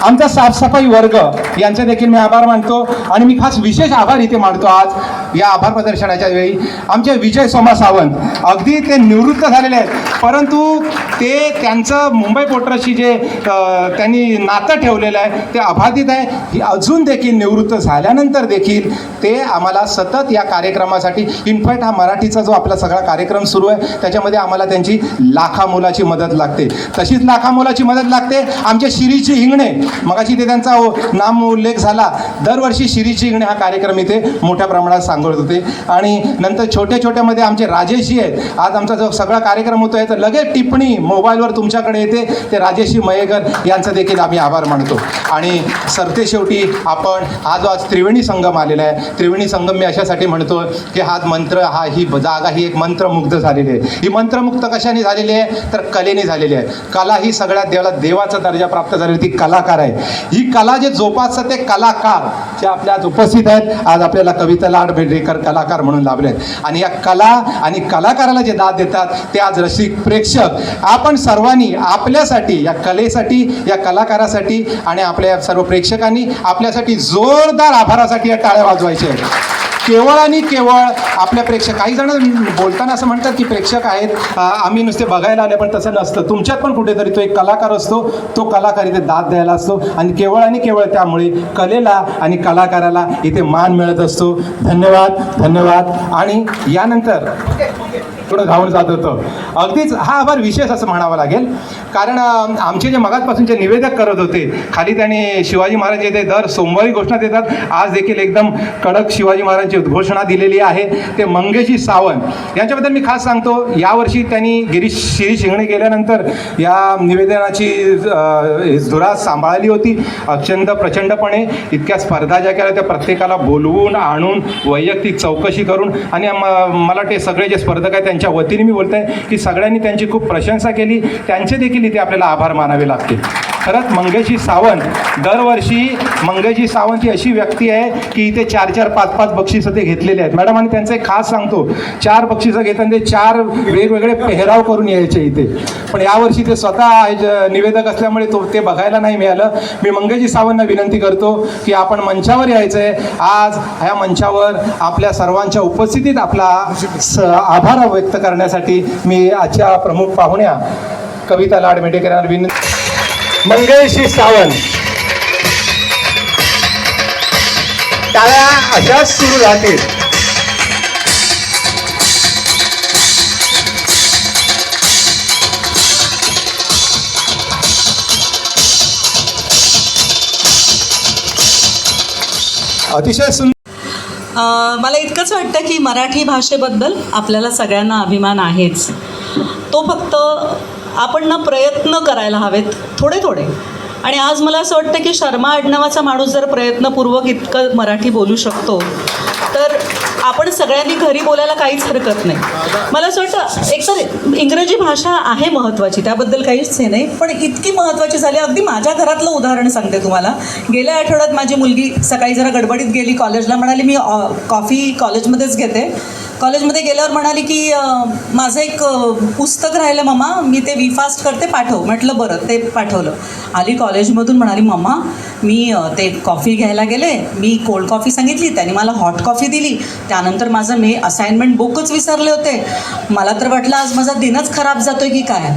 आमचा साफसफाई वर्ग यांचे देखील मी आभार मानतो आणि मी खास विशेष आभार इथे मानतो आज या आभार प्रदर्शनाच्या वेळी आमचे विजय सोमा सावंत. अगदी ते निवृत्त झालेले आहेत, परंतु ते त्यांचं मुंबई पोर्टरशी जे त्यांनी नातं ठेवलेलं आहे ते अबाधित आहे. अजून देखील निवृत्त झाल्यानंतर देखील ते आम्हाला सतत या कार्यक्रमासाठी, इनफॅक्ट हा मराठीचा जो आपला सगळा कार्यक्रम सुरू आहे त्याच्यामध्ये आम्हाला त्यांची लाखामोलाची मदत लागते. तशीच लाखामोलाची मदत लागते आमच्या शिरीची हिंगणे मगाशी ते त्यांचा नाम उल्लेख झाला, दरवर्षी शिरीष जिंकणे हा कार्यक्रम इथे मोठ्या प्रमाणात सांगत होते. आणि नंतर छोट्या छोट्यामध्ये आमचे राजेशजी आहेत. आज आमचा जो सगळा कार्यक्रम होतो आहे तर लगेच टिप्पणी मोबाईलवर तुमच्याकडे येते, ते राजेशजी मयेकर यांचं देखील आम्ही आभार मानतो. आणि सरते शेवटी आपण हा जो आज त्रिवेणी संगम आलेला आहे, त्रिवेणी संगम मी अशासाठी म्हणतो की हा मंत्र, ही जागा ही एक मंत्रमुग्ध झालेली आहे. ही मंत्रमुग्ध कशाने झालेली आहे तर कलेने झालेली आहे. कला ही सगळ्यात देवाचा दर्जा प्राप्त झालेली ती कलाकार आहे. ही कला जे जोपासतात ते कलाकार जे आपल्या आज उपस्थित आहेत. आज आपल्याला कविता लाड बेडेकर कलाकार म्हणून लाभले आहेत. आणि या कला आणि कलाकाराला जे दाद देतात ते आज रसिक प्रेक्षक आपण सर्वांनी आपल्यासाठी, या कलेसाठी, या कलाकारासाठी आणि आपल्या सर्व प्रेक्षकांनी आपल्यासाठी जोरदार आभारासाठी या टाळ्या वाजवायच्या आहेत. केवळ आणि केवळ आपल्या प्रेक्षक, काही जण बोलताना असं म्हणतात की प्रेक्षक आहेत आम्ही नुसते बघायला आले, पण तसं नसतं. तुमच्यात पण कुठेतरी तो एक कलाकार असतो, तो कलाकार इथे दाद द्यायला असतो. आणि केवळ आणि केवळ त्यामुळे कलेला आणि कलाकाराला इथे मान मिळत असतो. धन्यवाद, धन्यवाद. आणि यानंतर थोडं धावून जात होतं. अगदीच हा आभार विशेष असं म्हणावं लागेल, कारण आमचे जे मगाचपासून जे निवेदक करत होते खाली, त्यांनी शिवाजी महाराज येथे दर सोमवारी घोषणा देतात. आज देखील एकदम कडक शिवाजी महाराजांची उद्घोषणा दिलेली आहे. ते मंगेशजी सावंत यांच्याबद्दल मी खास सांगतो. यावर्षी त्यांनी शिरीष शिंगणे गेल्यानंतर या निवेदनाची धुरा सांभाळली होती अत्यंत प्रचंडपणे. इतक्या स्पर्धा ज्या केल्या त्या प्रत्येकाला बोलवून आणून वैयक्तिक चौकशी करून, आणि मला ते सगळे जे स्पर्धक आहेत त्यांच्या वतीने मी बोलत आहे की सगळ्यांनी त्यांची खूप प्रशंसा केली. त्यांचे देखील इथे आपल्याला आभार मानावे लागतील. खरंच मंगेशजी सावंत, दरवर्षी मंगेशजी सावंत ही अशी व्यक्ती आहे की इथे 4-4, 5-5 बक्षिसं ते घेतलेले आहेत. मॅडम, आणि त्यांचं एक खास सांगतो, 4 बक्षिसं घेताना ते 4 वेगवेगळे पेहराव करून यायचे इथे. पण यावर्षी ते स्वतः निवेदक असल्यामुळे ते बघायला नाही मिळालं. मी मंगेशजी सावंतला विनंती करतो की आपण मंचावर यायचं आहे. आज ह्या मंचावर आपल्या सर्वांच्या उपस्थितीत आपला आभार व्यक्त करण्यासाठी मी आजच्या प्रमुख पाहुण्या कविता लाड बेडेकर यांना विनंती. मंगेशजी सावंत, टाळ्या अशाच सुरू राहतील. अतिशय सुंदर. मला इतकंच वाटतं की मराठी भाषेबद्दल आपल्याला सगळ्यांना अभिमान आहेच. तो फक्त आपण ना प्रयत्न करायला हवेत थोडे थोडे. आणि आज मला असं वाटतं की शर्मा आडनावाचा माणूस जर प्रयत्नपूर्वक इतकं मराठी बोलू शकतो तर आपण सगळ्यांनी घरी बोलायला काहीच हरकत नाही. मला असं वाटतं एकतर इंग्रजी भाषा आहे महत्त्वाची, त्याबद्दल काहीच हे नाही, पण इतकी महत्त्वाची झाली. अगदी माझ्या घरातलं उदाहरण सांगते तुम्हाला. गेल्या आठवड्यात माझी मुलगी सकाळी जरा गडबडीत गेली कॉलेजला, म्हणाली मी कॉफी कॉलेजमध्येच घेते. कॉलेजमध्ये गेल्यावर म्हणाली की माझं एक पुस्तक राहिलं मम्मा, मी ते विफास्ट करते, पाठव. म्हटलं बरं, ते पाठवलं. आली कॉलेजमधून, म्हणाली मम्मा मी ते कॉफी घ्यायला गेले, मी कोल्ड कॉफी सांगितली, त्याने मला हॉट कॉफी दिली, त्यानंतर माझं असाइनमेंट बुकच विसरले होते. मला तर वाटलं आज माझा दिनच खराब जातोय की काय.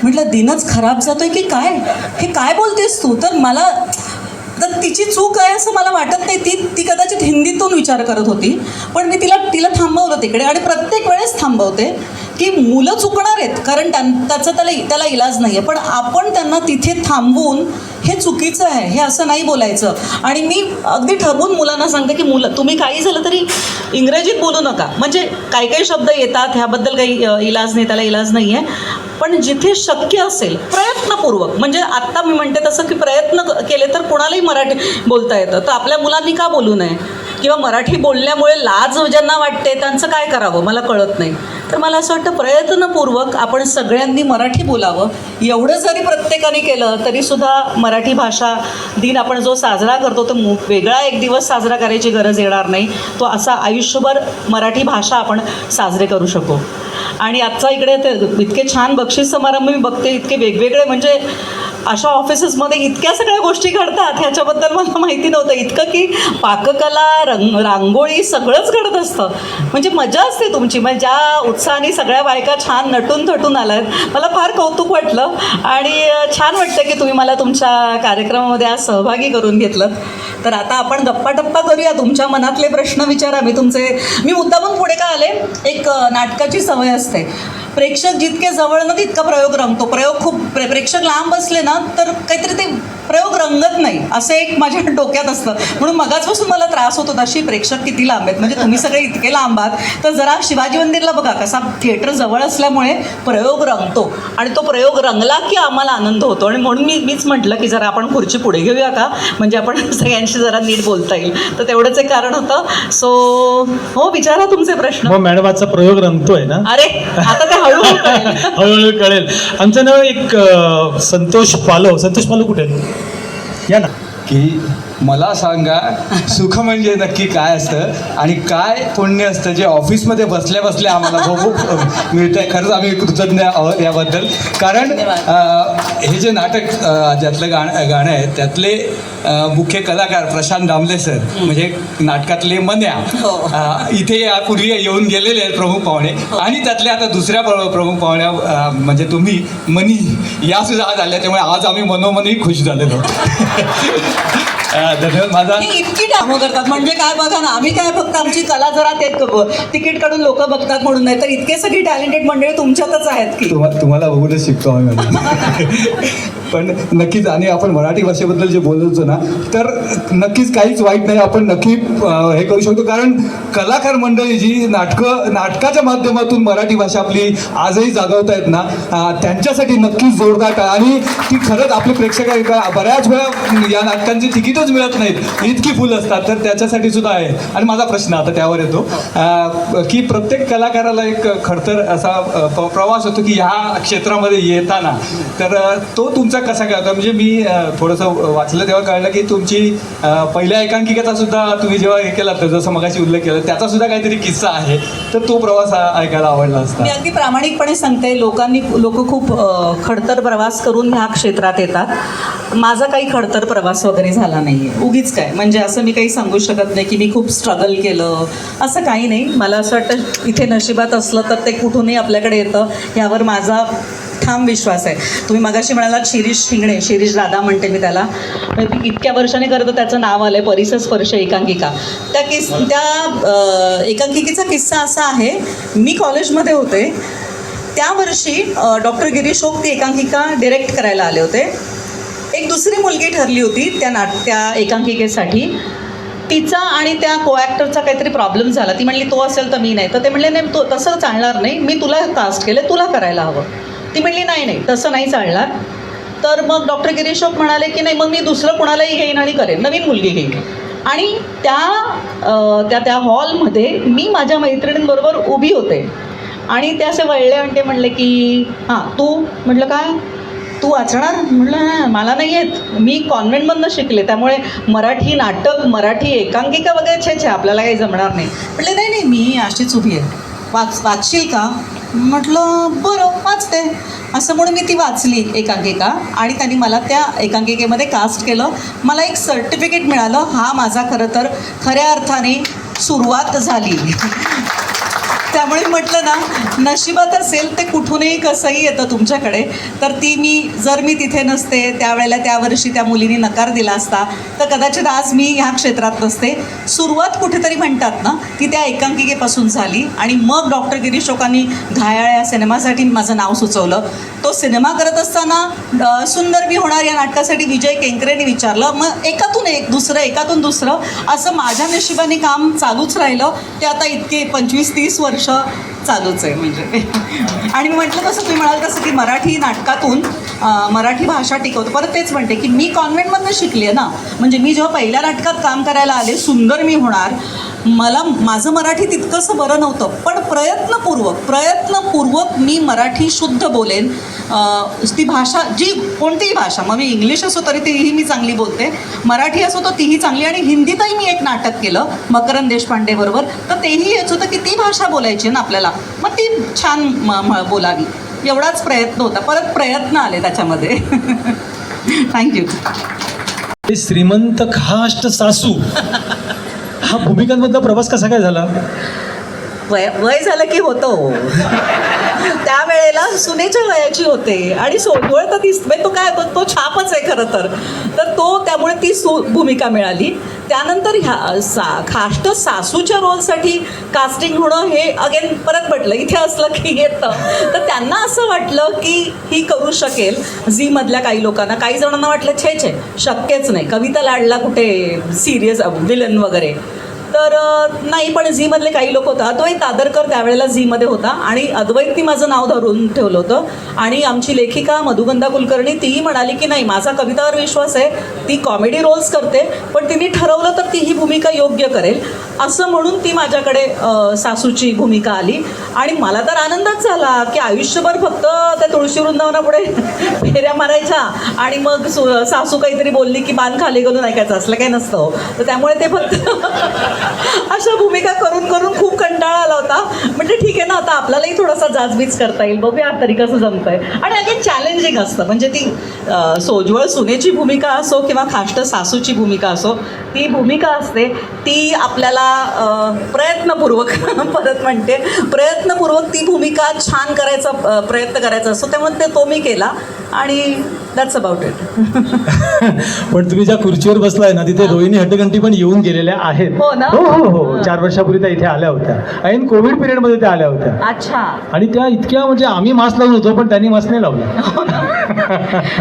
म्हटलं दिनच खराब जातोय की काय, हे काय बोलतेस तू. तर मला तर तिची चूक आहे असं मला वाटत नाही. ती कदाचित हिंदीतून विचार करत होती, पण मी तिला थांबवलं तिकडे. आणि प्रत्येक वेळेस थांबवते की मुलं चुकणार आहेत, कारण त्याला इलाज नाही आहे, पण आपण त्यांना तिथे थांबवून हे चुकीचं आहे हे असं नाही बोलायचं. आणि मी अगदी ठरवून मुलांना सांगते की मुलं तुम्ही काही झालं तरी इंग्रजीत बोलू नका. म्हणजे काही काही शब्द येतात, ह्याबद्दल काही इलाज नाही, त्याला इलाज नाही आहे, पण जिथे शक्य असेल प्रयत्नपूर्वक, म्हणजे आत्ता मी म्हणते तसं की प्रयत्न केले तर कोणालाही मराठी बोलता येतं. तर आपल्या मुलांनी का बोलू नये, किंवा मराठी बोलण्यामुळे लाज ज्यांना वाटते त्यांचं काय करावं मला कळत नाही. तर मला असं वाटतं प्रयत्नपूर्वक आपण सगळ्यांनी मराठी बोलावं. एवढं जरी प्रत्येकाने केलं तरीसुद्धा मराठी भाषा दिन आपण जो साजरा करतो तो वेगळा एक दिवस साजरा करायची गरज येणार नाही. तो असा आयुष्यभर मराठी भाषा आपण साजरे करू शकू. आणि आजचा इकडे ते इतके छान बक्षीस समारंभ मी बघते, इतके वेगवेगळे, म्हणजे अशा ऑफिसेसमध्ये इतक्या सगळ्या गोष्टी घडतात ह्याच्याबद्दल मला माहिती नव्हतं. इतकं की पाककला, रांगोळी सगळंच घडत असतं. म्हणजे मजा असते तुमची. म्हणजे ज्या उत्साहाने सगळ्या बायका छान नटून थटून आल्यात, मला फार कौतुक वाटलं. आणि छान वाटतं की तुम्ही मला तुमच्या कार्यक्रमामध्ये आज सहभागी करून घेतलं. तर आता आपण गप्पा करूया. तुमच्या मनातले प्रश्न विचारा. मी मुद्दामून पुढे का आले, एक नाटकाची सवय असते. प्रेक्षक जितके जवळ ना तितका प्रयोग रंगतो. प्रयोग खूप प्रेक्षक लांब असले ना तर काहीतरी ते प्रयोग रंगत नाही असं एक माझ्या डोक्यात असतं. म्हणून मगाचपासून मला त्रास होतो तशी प्रेक्षक किती लांब आहेत, म्हणजे तुम्ही सगळे इतके लांब आहात तर जरा शिवाजी मंदिरला बघा कसा थिएटर जवळ असल्यामुळे प्रयोग रंगतो आणि तो प्रयोग रंगला की आम्हाला आनंद होतो. आणि म्हणून मीच म्हटलं की जरा आपण खुर्ची पुढे घेऊया का, म्हणजे आपण सगळ्यांशी जरा नीट बोलता येईल. तर तेवढंच एक कारण होतं. सो हो, विचारा तुमचे प्रश्न. मग मॅडम आजचा प्रयोग रंगतोय ना? अरे आता ते हळूहळू कळेल. हळूहळू कळेल. आमचं नाव एक संतोष पालव कुठे आहेत? या ना. की मला सांगा सुख म्हणजे नक्की काय असतं आणि काय पुण्य असतं जे ऑफिसमध्ये बसल्या बसल्या आम्हाला खूप मिळतं आहे. खरंच आम्ही कृतज्ञ आहोत याबद्दल. कारण हे जे नाटक ज्यातलं गाणं आहे त्यातले मुख्य कलाकार प्रशांत दामले सर म्हणजे नाटकातले मन्या इथे यापूर्वी येऊन गेलेले आहेत प्रमुख पाहुणे. आणि त्यातले आता दुसऱ्या प्रमुख पाहुण्या म्हणजे तुम्ही मनी या सुद्धा आज आल्या, त्यामुळे आज आम्ही मनोमनही खुश झालेलो. धन्यवाद. माझा इतकी कामं करतात म्हणजे काय बघा ना, आम्ही काय फक्त आमची कला जरा ते तिकीट काढून लोक बघतात म्हणून नाही, तर इतके सगळी टॅलेंटेड मंडळी तुमच्यातच आहेत की तुम्हाला बघूनच शिकतो आम्ही. पण नक्कीच आणि आपण मराठी भाषेबद्दल जे बोलत होतो ना, तर नक्कीच काहीच वाईट नाही. आपण नक्की हे करू शकतो. कारण कलाकार मंडळी जी नाटकाच्या माध्यमातून मराठी भाषा आपली आजही जागवत आहेत ना, त्यांच्यासाठी नक्कीच जोरदार टाळ्या. आणि ती खरंच आपले प्रेक्षक बऱ्याच वेळा या नाटकांची तिकीटच मिळत नाहीत, इतकी फुल असतात, तर त्याच्यासाठी सुद्धा आहे. आणि माझा प्रश्न आता त्यावर येतो की प्रत्येक कलाकाराला एक खडतर असा प्रवास होतो की ह्या क्षेत्रामध्ये येताना, तर तो तुमचा कसा काय होता? म्हणजे मी थोडंसं वाचलं तेव्हा कळलं की तुमची पहिल्या एकांकिकेचा सुद्धा तुम्ही जेव्हा हे केला तर जसं मगाशी उल्लेख केला त्याचा सुद्धा काहीतरी किस्सा आहे, तर तो प्रवास ऐकायला आवडला असता. मी अगदी प्रामाणिकपणे सांगते, लोक खूप खडतर प्रवास करून ह्या क्षेत्रात येतात. माझा काही खडतर प्रवास वगैरे झाला नाही आहे. उगीच काय म्हणजे असं मी काही सांगू शकत नाही की मी खूप स्ट्रगल केलं, असं काही नाही. मला असं वाटतं इथे नशिबात असलं तर ते कुठूनही आपल्याकडे येतं, यावर माझा ठाम विश्वास आहे. तुम्ही मगाशी म्हणालात शिरीष शिंगणे, शिरीष दादा म्हणते मी त्याला, इतक्या वर्षाने करतो त्याचं नाव आलं आहे परिसस्पर्श एकांकिका. त्या एकांकिकेचा किस्सा असा आहे, मी कॉलेजमध्ये होते त्या वर्षी डॉक्टर गिरीश ओक ती एकांकिका डिरेक्ट करायला आले होते. एक दुसरी मुलगी ठरली होती त्या एकांकिकेसाठी. तिचा आणि त्या को ॲक्टरचा काहीतरी प्रॉब्लेम झाला. ती म्हणली तो असेल तर मी नाही. तर ते म्हणले नाही तो तसं चालणार नाही, मी तुला कास्ट केलं, तुला करायला हवं. ती म्हणली नाही तसं नाही चालणार. तर मग डॉक्टर गिरीश ओक म्हणाले की नाही मग मी दुसरं कोणालाही घेईन आणि करेन, नवीन मुलगी घेईन. आणि त्या हॉलमध्ये मी माझ्या मैत्रिणींबरोबर उभी होते आणि ते असे वळले आणि ते म्हणले की हां तू. म्हटलं काय तू वाचणार? म्हटलं मला नाही येत, मी कॉन्व्हेंटमधनं शिकले, त्यामुळे मराठी नाटक मराठी एकांकिका वगैरे छे आपल्याला काही जमणार नाही. म्हटले नाही मी अशीच उभी आहे, वाचशील का? म्हटलं बरं वाचते. असं म्हणून मी ती वाचली एकांकिका आणि त्यांनी मला त्या एकांकिकेमध्ये कास्ट केलं. मला एक सर्टिफिकेट मिळालं. हा माझा खरं तर खऱ्या अर्थाने सुरुवात झाली. त्यामुळे म्हटलं ना, नशिबात असेल ते कुठूनही कसंही येतं तुमच्याकडे. तर जर मी तिथे नसते त्यावेळेला त्या वर्षी त्या मुलीने नकार दिला असता तर कदाचित आज मी ह्या क्षेत्रात नसते. सुरुवात कुठेतरी म्हणतात ना की त्या एकांकिकेपासून झाली. आणि मग डॉक्टर गिरीश ओकांनी घायाळ या सिनेमासाठी माझं नाव सुचवलं. तो सिनेमा करत असताना सुंदर मी होणार या नाटकासाठी विजय केंकरेने विचारलं. मग एकातून एक दुसरं, एकातून दुसरं असं माझ्या नशिबाने काम चालूच राहिलं. ते आता इतके 25-30 वर्ष चालूच आहे म्हणजे. आणि मी म्हटलं तसं तुम्ही म्हणाल तसं की मराठी नाटकातून मराठी भाषा टिकवतो. परत तेच म्हणते की मी कॉन्व्हेंटमधनं शिकली आहे ना, म्हणजे मी जेव्हा पहिल्या नाटकात काम करायला आले सुंदर मी होणार, माझं मराठी तितकंसं बरं नव्हतं, पण प्रयत्नपूर्वक मी मराठी शुद्ध बोलेन. ती भाषा जी कोणतीही भाषा, मग मी इंग्लिश असो तरी तीही मी चांगली बोलते, मराठी असो तर तीही चांगली. आणि हिंदीतही मी एक नाटक केलं मकरंद देशपांडे बरोबर, तर तेही हेच होतं की ती भाषा बोलायची ना आपल्याला, मग ती छान बोलावी, एवढाच प्रयत्न होता. परत प्रयत्न आले त्याच्यामध्ये. थँक्यू. श्रीमंत खाष्ट सासू हा भूमिकांमधला प्रवास कसा काय झाला? वय झालं की होतं. त्यावेळेला सुनेच्या वयाची होते आणि सोडवळ तर तो काय तो छापच आहे खरं तर तो त्यामुळे ती भूमिका मिळाली. त्यानंतर खाष्ट सासूच्या रोलसाठी कास्टिंग होणं हे अगेन परत म्हटलं इथे असलं की येतं. तर त्यांना असं वाटलं की ही करू शकेल. झीमधल्या काही लोकांना, काही जणांना वाटलं छे शक्यच नाही, कविता लाडला कुठे सिरियस विलन वगैरे. तर नाही, पण झीमधले काही लोक होतं. अद्वैत दादरकर त्यावेळेला झीमध्ये होता आणि अद्वैतनी माझं नाव धरून ठेवलं होतं. आणि आमची लेखिका मधुगंधा कुलकर्णी तीही म्हणाली की नाही, माझा कवितावर विश्वास आहे, ती कॉमेडी रोल्स करते पण तिने ठरवलं तर ती ही भूमिका योग्य करेल असं म्हणून ती माझ्याकडे सासूची भूमिका आली. आणि मला तर आनंदच झाला की आयुष्यभर फक्त त्या तुळशी वृंदावनापुढे फेऱ्या मारायच्या आणि मग सासू काहीतरी बोलली की बाण खाली घालून ऐकायचं, असलं काही नसतं. तर त्यामुळे ते फक्त अशा भूमिका करून करून खूप कंटाळा आला होता. म्हणजे ठीक आहे ना, आता आपल्यालाही थोडासा जाचबीज करता येईल, बघूया तरी कसं जमतंय. आणि अगेन चॅलेंजिंग असतं, म्हणजे ती सोज्वळ सुनेची भूमिका असो किंवा खाष्ट सासूची भूमिका असो, ती भूमिका असते ती आपल्याला प्रयत्नपूर्वक परत म्हणते प्रयत्नपूर्वक ती भूमिका छान करायचा प्रयत्न करायचा असतो. त्यामुळे तो मी केला आणि दॅट्स अबाउट इट. पण तुम्ही ज्या खुर्चीवर बसलाय ना तिथे रोहिणी हट्टगंटी पण येऊन गेलेल्या आहेत. हो ना? हो 4 वर्षापूर्वी त्या इथे आल्या होत्या आणि कोविड पिरियडमध्ये त्या आल्या होत्या. अच्छा. आणि त्या इतक्या म्हणजे आम्ही मास्क लावून होतो पण त्यांनी मास्क नाही लावला.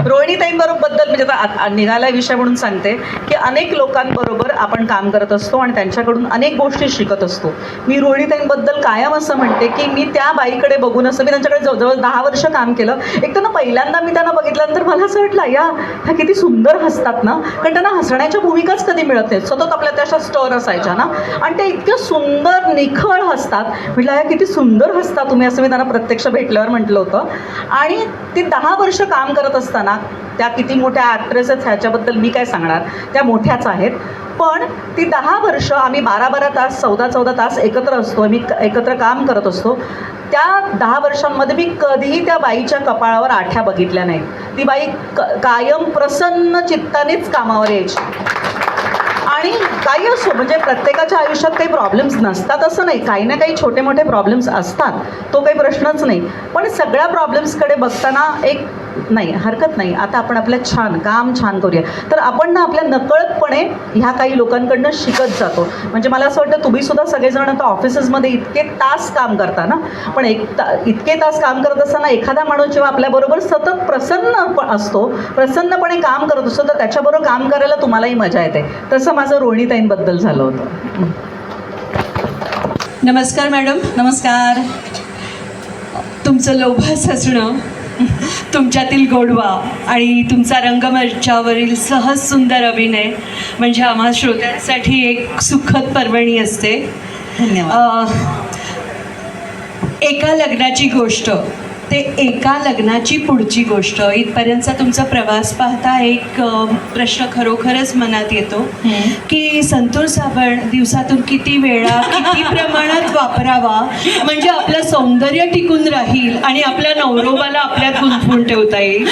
रोहिणीताईंबद्दल म्हणजे आता निघाला विषय म्हणून सांगते की अनेक लोकांबरोबर आपण काम करत असतो आणि त्यांच्याकडून अनेक गोष्टी शिकत असतो. मी रोहिणीताईंबद्दल कायम असं म्हणते की मी त्या बाईकडे बघून असं, मी त्यांच्याकडे जवळजवळ 10 वर्ष काम केलं. एक तर ना पहिल्यांदा मी त्यांना बघितल्यानंतर मला असं वाटलं ह्या किती सुंदर हसतात ना, कारण त्यांना हसण्याच्या भूमिकाच कधी मिळत नाहीत, सतत आपल्या त्या अशा स्टर असायच्या ना, आणि ते इतक्या सुंदर निखळ हसतात. म्हटलं ह्या किती सुंदर हसता तुम्ही, असं मी त्यांना प्रत्यक्ष भेटल्यावर म्हटलं होतं. आणि ती 10 वर्ष काम करत असताना त्या किती मोठ्या ॲक्ट्रेस आहेत ह्याच्याबद्दल मी काय सांगणार, त्या मोठ्याच आहेत. पण ती 10 वर्ष आम्ही 12-12 तास 14-14 तास एकत्र असतो, आम्ही एकत्र काम करत असतो. त्या 10 वर्षांमध्ये मी कधीही त्या बाईच्या कपाळावर आठ्या बघितल्या नाहीत. ती बाई कायम प्रसन्न चित्तानेच कामावर यायची. आणि काही असो, म्हणजे प्रत्येकाच्या आयुष्यात काही प्रॉब्लेम्स नसतात असं नाही, काही ना काही छोटे मोठे प्रॉब्लेम्स असतात, तो काही प्रश्नच नाही. पण सगळ्या प्रॉब्लेम्सकडे बघताना एक नाही हरकत नाही, आता आपण आपलं काम छान करूया. तर आपण ना आपल्या नकळतपणे ह्या काही लोकांकडनं शिकत जातो. म्हणजे मला असं वाटतं तुम्ही सुद्धा सगळेजण आता ऑफिसेसमध्ये इतके तास काम करता ना, पण इतके तास काम करत असताना एखादा माणूस जेव्हा आपल्याबरोबर सतत प्रसन्नपणे काम करत असतो तर त्याच्याबरोबर काम करायला तुम्हालाही मजा येते. तसं माझं रोहिणीताईंबद्दल झालं होतं. नमस्कार मॅडम. नमस्कार. तुमचं लोभास हसणं, तुमच्यातील गोडवा आणि तुमचा रंगमंचावरील सहज सुंदर अभिनय म्हणजे आम्हा श्रोत्यांसाठी एक सुखद पर्वणी असते. धन्यवाद. एका लग्नाची गोष्ट ते एका लग्नाची पुढची गोष्ट इथपर्यंतचा तुमचा प्रवास पाहता एक प्रश्न खरोखरच मनात येतो की संतूर साबण दिवसातून किती वेळा किती प्रमाणात वापरावा म्हणजे आपलं सौंदर्य टिकून राहील आणि आपल्या नवरोबाला आपल्यात गुंफून ठेवता येईल.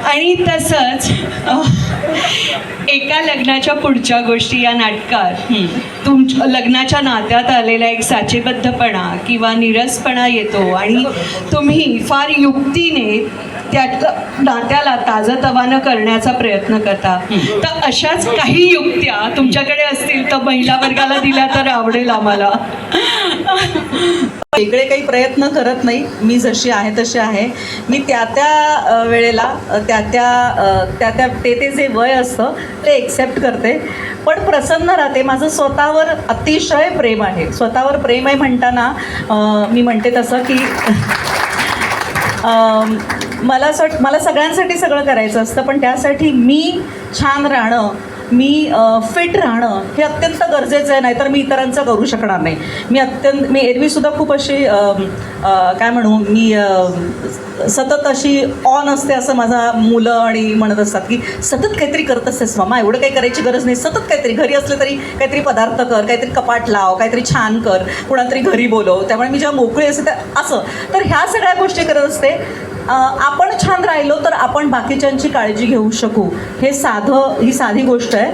आणि तसंच एका लग्नाच्या पुढच्या गोष्टी या नाटकात लग्नाच्या नात्यात आलेला एक साचेबद्धपणा किंवा निरसपणा येतो आणि तुम्ही फार युक्तीने त्या नात्याला ताजंतवानं करण्याचा प्रयत्न करता. तर अशाच काही युक्त्या तुमच्याकडे असतील तर महिला वर्गाला दिल्या तर आवडेल आम्हाला. वेगळे काही प्रयत्न करत नाही, मी जशी आहे तशी आहे. मी त्या वेळेला ते जे वय असतं ते एक्सेप्ट करते, पण प्रसन्न राहते. माझं स्वतःवर अतिशय प्रेम आहे. स्वतःवर प्रेम आहे म्हणताना मी म्हणते तसं की मला सगळ्यांसाठी सगळं करायचं असतं, पण त्यासाठी मी छान राहणं, मी फिट राहणं हे अत्यंत गरजेचं आहे. नाहीतर मी इतरांचं करू शकणार नाही. मी एरवीसुद्धा खूप अशी काय म्हणू, मी सतत अशी ऑन असते असं माझा मुलं आणि म्हणत असतात की सतत काहीतरी करत असतेस मामा, एवढं काही करायची गरज नाही, सतत काहीतरी घरी असले तरी काहीतरी पदार्थ कर, काहीतरी कपाट लाव, काहीतरी छान कर, कुणातरी घरी बोलव. त्यामुळे मी जेव्हा मोकळी असते असं तर ह्या सगळ्या गोष्टी करत असते. आपण छान राहिलो तर आपण बाकीच्यांची काळजी घेऊ शकू. ही साधी गोष्ट आहे.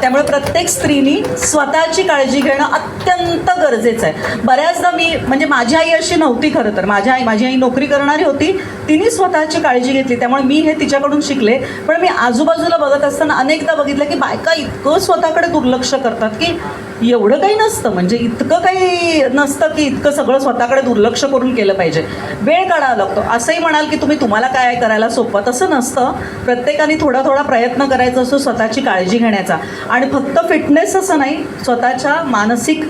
त्यामुळे प्रत्येक स्त्रीनी स्वतःची काळजी घेणं अत्यंत गरजेचं आहे. बऱ्याचदा म्हणजे माझी आई अशी नव्हती खरं तर. माझी आई नोकरी करणारी होती, तिने स्वतःची काळजी घेतली, त्यामुळे मी हे तिच्याकडून शिकले. पण मी आजूबाजूला बघत असताना अनेकदा बघितलं की बायका इतकं स्वतःकडे दुर्लक्ष करतात की एवढं काही नसतं, म्हणजे इतकं काही नसतं की इतकं सगळं स्वतःकडे दुर्लक्ष करून केलं पाहिजे. वेळ काढावा लागतो. असंही म्हणाल की तुम्हाला काय करायला सोपं, तसं नसतं. प्रत्येकाने थोडा थोडा प्रयत्न करायचा असतो स्वतःची काळजी घेण्याचा. आणि फक्त फिटनेस असं नाही, स्वतःच्या मानसिक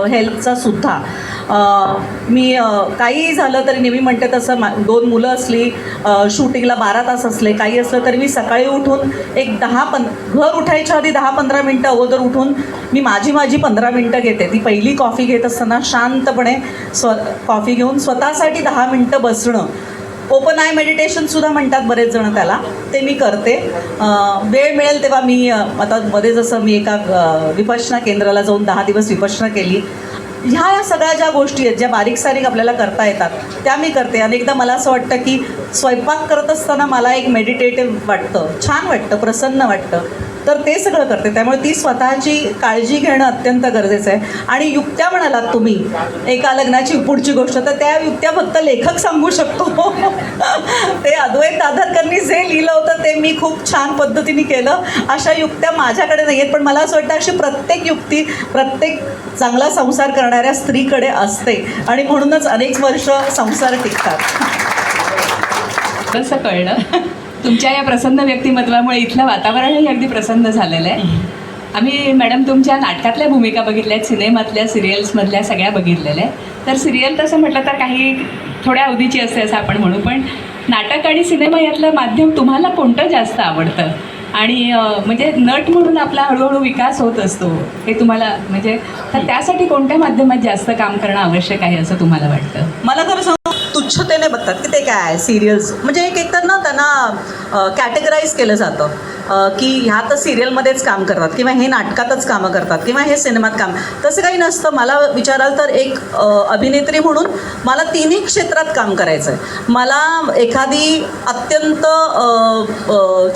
हेल्थचा सुद्धा. मी काही झालं तरी नेहमी म्हणते तसं 2 मुलं असली, शूटिंगला 12 तास असले, काही असलं तरी मी सकाळी उठून एक घर उठायच्या आधी 10-15 मिनटं अगोदर उठून मी माझी 15 मिनटं घेते. ती पहिली कॉफी घेत असताना शांतपणे कॉफी घेऊन स्वतःसाठी 10 मिनटं बसणं. ओपन आय मेडिटेशनसुद्धा म्हणतात बरेच जण त्याला, ते मी करते. वेळ मिळेल तेव्हा मी आता मध्ये जसं मी एका विपश्यना केंद्राला जाऊन 10 दिवस विपश्यना केली. ह्या सगळ्या ज्या गोष्टी आहेत, ज्या बारीक सारीक आपल्याला करता येतात त्या मी करते. अनेकदा मला असं वाटतं की स्वयंपाक करत असताना मला एक मेडिटेटिव्ह वाटतं, छान वाटतं, प्रसन्न वाटतं, तर ते सगळं करते. त्यामुळे ती स्वतःची काळजी घेणं अत्यंत गरजेचं आहे. आणि युक्त्या म्हणालात तुम्ही, एका लग्नाची पुढची गोष्ट, तर त्या युक्त्या फक्त लेखक सांगू शकतो. ते अद्वैत दादरकरांनी जे लिहिलं होतं ते मी खूप छान पद्धतीने केलं. अशा युक्त्या माझ्याकडे नाही आहेत, पण मला असं वाटतं अशी प्रत्येक युक्ती प्रत्येक चांगला संसार करणाऱ्या स्त्रीकडे असते आणि म्हणूनच अनेक वर्ष संसार टिकतात. कसं कळलं? तुमच्या या प्रसन्न व्यक्तिमत्वामुळे इथलं वातावरणही अगदी प्रसन्न झालेलं आहे. आम्ही मॅडम तुमच्या नाटकातल्या भूमिका बघितल्या आहेत, सिनेमातल्या, सिरियल्समधल्या सगळ्या बघितलेल्या आहे. तर सिरियल तसं म्हटलं तर काही थोड्या अवधीची असते असं आपण म्हणू, पण नाटक आणि सिनेमा यातलं माध्यम तुम्हाला कोणतं जास्त आवडतं? आणि म्हणजे नट म्हणून आपला हळूहळू विकास होत असतो, हे तुम्हाला म्हणजे, तर त्यासाठी कोणत्या माध्यमात जास्त काम करणं आवश्यक आहे असं तुम्हाला वाटतं? मला खरं सांगू, तुच्छतेने बघतात की ते काय सिरियल्स, म्हणजे एक तर ना त्यांना कॅटेगराईज केलं जातं की ह्या तर सिरियलमध्येच काम करतात किंवा हे नाटकातच कामं करतात किंवा हे सिनेमात काम. तसं काही नसतं. मला विचाराल तर एक अभिनेत्री म्हणून मला तिन्ही क्षेत्रात काम करायचं आहे. मला एखादी अत्यंत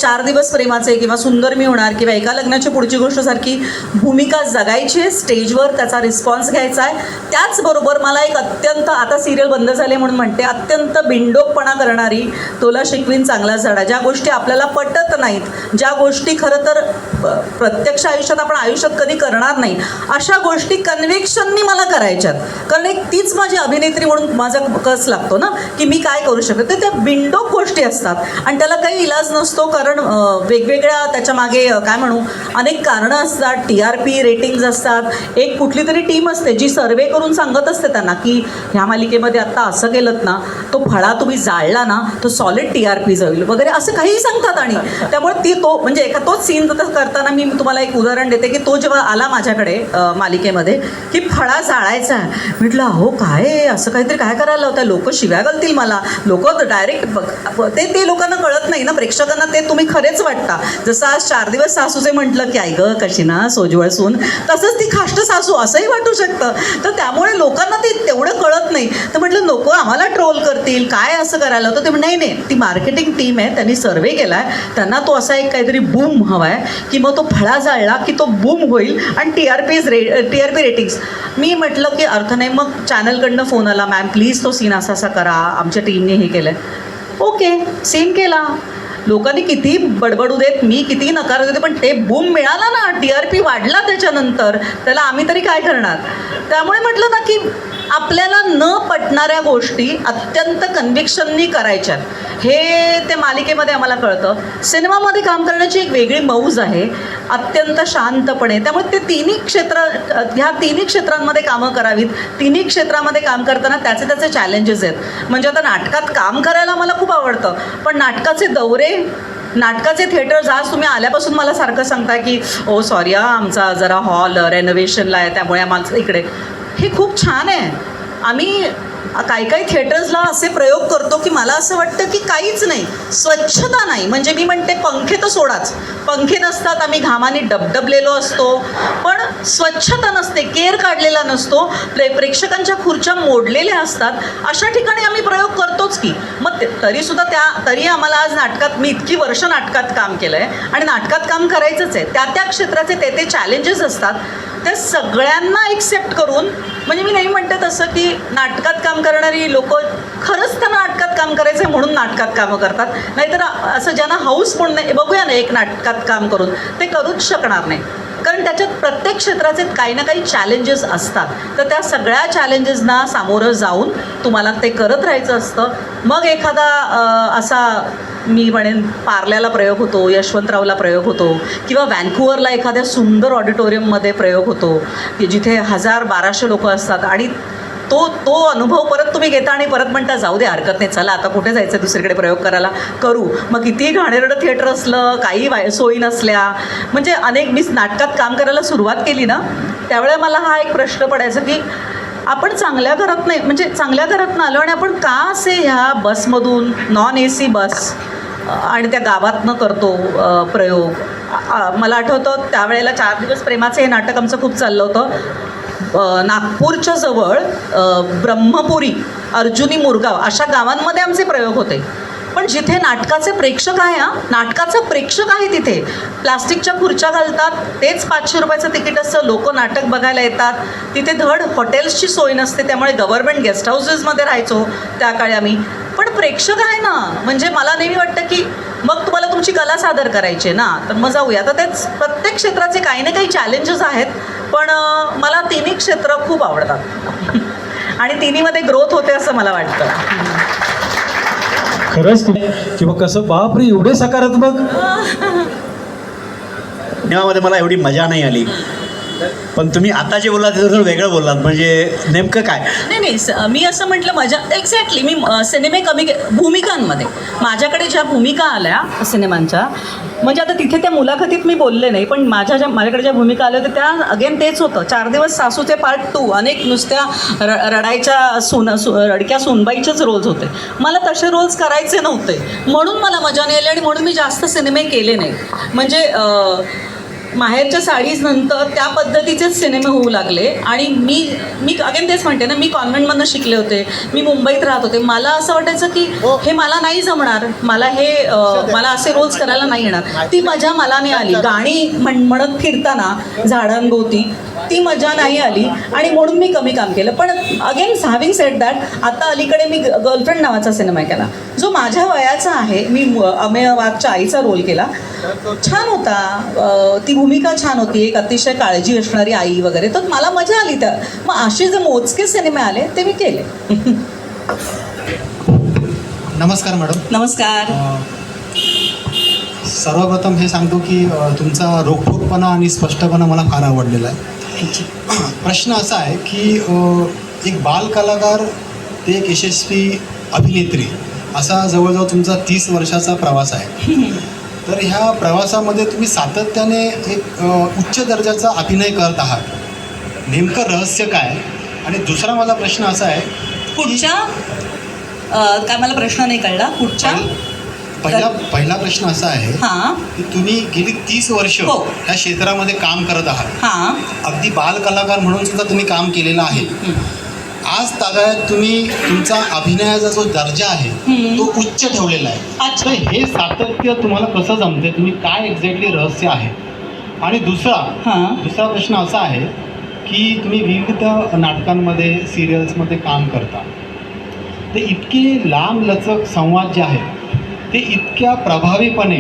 4 दिवस प्रेमाचे किंवा सुंदर मी होणार किंवा एका लग्नाची पुढची गोष्ट सारखी भूमिका जगायची आहे, स्टेजवर त्याचा रिस्पॉन्स घ्यायचा आहे. त्याचबरोबर मला एक अत्यंत, आता सिरियल बंद झाले म्हणून म्हणते, अत्यंत बिंडोकपणा करणारी, तोला शिकवीन चांगला झाडा, ज्या गोष्टी आपल्याला पटत नाहीत, ज्या गोष्टी खरं तर प्रत्यक्ष आयुष्यात आपण आयुष्यात कधी करणार नाही, अशा गोष्टी कन्व्हिक्शननी मला करायच्यात. कारण एक तीच माझी अभिनेत्री म्हणून माझा कस लागतो ना की मी काय करू शकते. तर त्या बिंडोक गोष्टी असतात आणि त्याला काही इलाज नसतो, कारण वेगवेगळ्या त्याच्या मागे काय म्हणू अनेक कारणं असतात. TRP रेटिंग्ज असतात. एक कुठली तरी टीम असते जी सर्वे करून सांगत असते त्यांना की ह्या मालिकेमध्ये आत्ता असं केलं ना, तो फळा तुम्ही जाळला ना, तो सॉलिड TRP जाईल वगैरे असं काहीही सांगतात. आणि त्यामुळे म्हणजे तोच सीन करताना मी तुम्हाला एक उदाहरण देते की तो जेव्हा आला माझ्याकडे मालिकेमध्ये की फळा जाळायचा आहे, म्हटलं अहो काय असं काहीतरी काय करायला होतं, लोक शिव्या घालतील मला, लोक डायरेक्ट ते लोकांना कळत नाही ना, प्रेक्षकांना ते तुम्ही खरेच वाटता. जसं आज 4 दिवस सासूचे म्हटलं की आई गं कशी ना सोजवळ सून, तसंच ती खाष्ट सासू असंही वाटू शकतं. तर त्यामुळे लोकांना ते तेवढं कळत नाही. तर म्हटलं नको आम्हाला ट्रोल करतील, काय असं करायला होतं. ते नाही ती मार्केटिंग टीम आहे, त्यांनी सर्वे केला आहे, त्यांना तो असा एक काहीतरी बूम हवा आहे की मग तो फळा जाळला की तो बूम होईल आणि TRP रेटिंग्स. मी म्हटलं की अर्थ नाही. मग चॅनलकडनं फोन आला, मॅम प्लीज तो सीन असा करा, आमच्या टीमने हे केलं आहे. ओके, सीन केला. लोकांनी किती बडबडू देत, मी कितीही नकार देते, पण ते बूम मिळाला ना, TRP वाढला त्याच्यानंतर, त्याला आम्ही तरी काय करणार. त्यामुळे म्हटलं ना की आपल्याला न पटणाऱ्या गोष्टी अत्यंत कन्व्हिक्शननी करायच्यात. हे ते मालिकेमध्ये आम्हाला कळतं. सिनेमामध्ये काम करण्याची एक वेगळी मौज आहे, अत्यंत शांतपणे. त्यामुळे ते ह्या तिन्ही क्षेत्रांमध्ये कामं करावीत. तिन्ही क्षेत्रामध्ये काम करताना त्याचे चॅलेंजेस आहेत. म्हणजे आता नाटकात काम करायला मला खूप आवडतं, पण नाटकाचे दौरे, नाटकाचे थिएटर्स, आज तुम्ही आल्यापासून मला सारखं सांगता की ओ सॉरी आमचा जरा हॉल रेनोव्हेशनला आहे त्यामुळे आम्हाला इकडे, हे खूप छान आहे. आम्ही काही थिएटर्सला असे प्रयोग करतो की मला असं वाटतं की काहीच नाही, स्वच्छता नाही. म्हणजे मी म्हणते पंखे तर सोडाच, पंखे नसतात, आम्ही घामाने डबडबलेलो असतो, पण स्वच्छता नसते, केअर काढलेला नसतो, प्रेक्षकांच्या खुर्च्या मोडलेल्या असतात, अशा ठिकाणी आम्ही प्रयोग करतोच की. मग तरी आम्हाला आज नाटकात, मी इतकी वर्ष नाटकात काम केलं आहे आणि नाटकात काम करायचंच आहे. त्या क्षेत्राचे ते चॅलेंजेस असतात, त्या सगळ्यांना एक्सेप्ट करून, म्हणजे मी नाही म्हणते तसं की नाटकात काम करणारी लोक खरंच त्यांना नाटकात काम करायचं आहे म्हणून नाटकात कामं करतात, नाहीतर असं ज्यांना हाऊस पण नाही, बघूया ना एक नाटकात काम करून, ते करूच शकणार नाही. कारण त्याच्यात प्रत्येक क्षेत्राचे काही ना काही चॅलेंजेस असतात. तर त्या सगळ्या चॅलेंजेसना सामोरं जाऊन तुम्हाला ते करत राहायचं असतं. मग एखादा असा मी म्हणेन पार्ल्याला प्रयोग होतो, यशवंतरावला प्रयोग होतो, किंवा व्हॅन्कुव्हरला एखाद्या सुंदर ऑडिटोरियममध्ये प्रयोग होतो की जिथे 1000-1200 लोक असतात आणि तो अनुभव परत तुम्ही घेता आणि परत म्हणता जाऊ दे, हरकत नाही, चला आता कुठे जायचं दुसरीकडे प्रयोग करायला, करू. मग कितीही घाणेरडं थिएटर असलं, काही सोयी नसल्या, म्हणजे मी नाटकात काम करायला सुरुवात केली ना, त्यावेळेला मला हा एक प्रश्न पडायचा की आपण चांगल्या घरात नाही, म्हणजे चांगल्या घरातनं आलो आणि आपण का असे ह्या बसमधून, नॉन AC बस आणि त्या गावातनं करतो प्रयोग. मला आठवतं त्यावेळेला 4 दिवस प्रेमाचे हे नाटक आमचं खूप चाललं होतं. नागपूरच्या जवळ ब्रह्मपुरी, अर्जुनी, मुरगाव अशा गावांमध्ये आमचे प्रयोग होते. पण जिथे नाटकाचे प्रेक्षक आहे, नाटकाचा प्रेक्षक आहे, तिथे प्लास्टिकच्या खुर्च्या घालतात, तेच 500 रुपयाचं तिकीट असतं, लोक नाटक बघायला येतात. तिथे धड हॉटेल्सची सोय नसते, त्यामुळे गव्हर्नमेंट गेस्ट हाऊसेसमध्ये राहायचो त्या काळी आम्ही. पण प्रेक्षक आहे ना, म्हणजे मला नेहमी वाटतं की मग तुम्हाला तुमची कला सादर करायची आहे ना, तर मग जाऊया. तर तेच प्रत्येक क्षेत्राचे काही ना काही चॅलेंजेस आहेत, पण मला तिन्ही क्षेत्र खूप आवडतात आणि तिन्हीमध्ये ग्रोथ होते असं मला वाटतं. खरंच किंवा कसं, बापरे एवढे सकारात्मक. सिनेमामध्ये मला एवढी मजा नाही आली, पण तुम्ही आता जे बोललात ते थोडं वेगळं बोललात. म्हणजे नेमकं काय? नाही, मी असं म्हटलं मजा, एक्झॅक्टली. मी सिनेमे भूमिकांमध्ये माझ्याकडे ज्या भूमिका आल्या सिनेमांच्या, म्हणजे आता तिथे त्या मुलाखतीत मी बोलले नाही, पण माझ्याकडे ज्या भूमिका आल्या होत्या त्या अगेन तेच होतं. 4 दिवस सासूचे पार्ट 2, अनेक नुसत्या रडायच्या रडक्या सुनबाईचेच रोल्स होते. मला तसे रोल्स करायचे नव्हते, म्हणून मला मजा नाही आली आणि म्हणून मी जास्त सिनेमे केले नाही. म्हणजे माहेरच्या साडीज नंतर त्या पद्धतीचेच सिनेमे होऊ लागले. आणि मी अगेन तेच म्हणते ना, मी कॉन्व्हेंटमधनं शिकले होते, मी मुंबईत राहत होते. मला असं वाटायचं की हे मला नाही जमणार, मला असे रोल्स करायला नाही येणार. ती मजा मला नाही आली. गाणी म्हणत फिरताना झाडांभोवती ती मजा नाही आली आणि म्हणून मी कमी काम केलं. पण अगेन हॅव्हिंग सेड दॅट, आता अलीकडे मी गर्लफ्रेंड नावाचा सिनेमा केला जो माझ्या वयाचा आहे. मी अमेय वाघच्या आईचा रोल केला, छान होता, ती भूमिका छान होती, एक अतिशय काळजी असणारी आई वगैरे, तर मला मजा आली. त्या मग असे जे मोजके सिनेमे आले ते मी केले. नमस्कार मॅडम. नमस्कार. सर्वप्रथम हे सांगतो की तुमचा रोखठोकपणा आणि स्पष्टपणा मला फार आवडलेला आहे. प्रश्न असा आहे की एक बाल कलाकार ते एक यशस्वी अभिनेत्री असा जवळजवळ तुमचा 30 वर्षाचा प्रवास आहे. तर ह्या प्रवासामध्ये तुम्ही सातत्याने एक उच्च दर्जाचा अभिनय करत आहात. नेमकं रहस्य काय? आणि दुसरा माझा प्रश्न असा आहे, कुठच्या काय मला प्रश्न नाही कळला. कुठच्या? पहिला प्रश्न असा आहे की तुम्ही गेली 30 वर्ष या क्षेत्रामध्ये काम करत आहात. अगदी बाल कलाकार म्हणून सुद्धा तुम्ही काम केलेलं आहे. आज तागायत तुम्ही तुमचा अभिनयाचा जो दर्जा आहे तो उच्च ठेवलेला आहे. तर हे सातत्य तुम्हाला कसं जमते? तुम्ही काय एक्झॅक्टली रहस्य आहे? आणि दुसरा प्रश्न असा आहे की तुम्ही विविध नाटकांमध्ये, सिरियल्समध्ये काम करता, ते इतके लांब लचक संवाद जे आहेत ते इतक्या प्रभावीपणे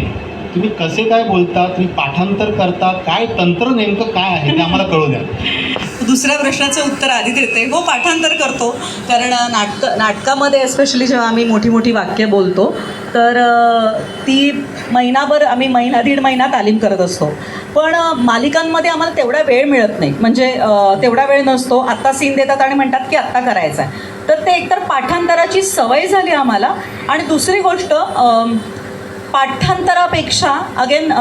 तुम्ही कसे काय बोलता? तुम्ही पाठांतर करता, काय तंत्र नेमकं काय आहे ते आम्हाला कळू द्या. दुसऱ्या प्रश्नाचं उत्तर आधी देते. हो, पाठांतर करतो. कारण नाटकामध्ये एस्पेशली जेव्हा आम्ही मोठी मोठी वाक्य बोलतो तर ती महिनाभर आम्ही दीड महिना तालीम करत असतो. पण मालिकांमध्ये आम्हाला तेवढा वेळ मिळत नाही, म्हणजे तेवढा वेळ नसतो. आत्ता सीन देतात आणि म्हणतात की आत्ता करायचा आहे, तर ते एकतर पाठांतराची सवय झाली आम्हाला. आणि दुसरी गोष्ट, पाठांतरापेक्षा अगेन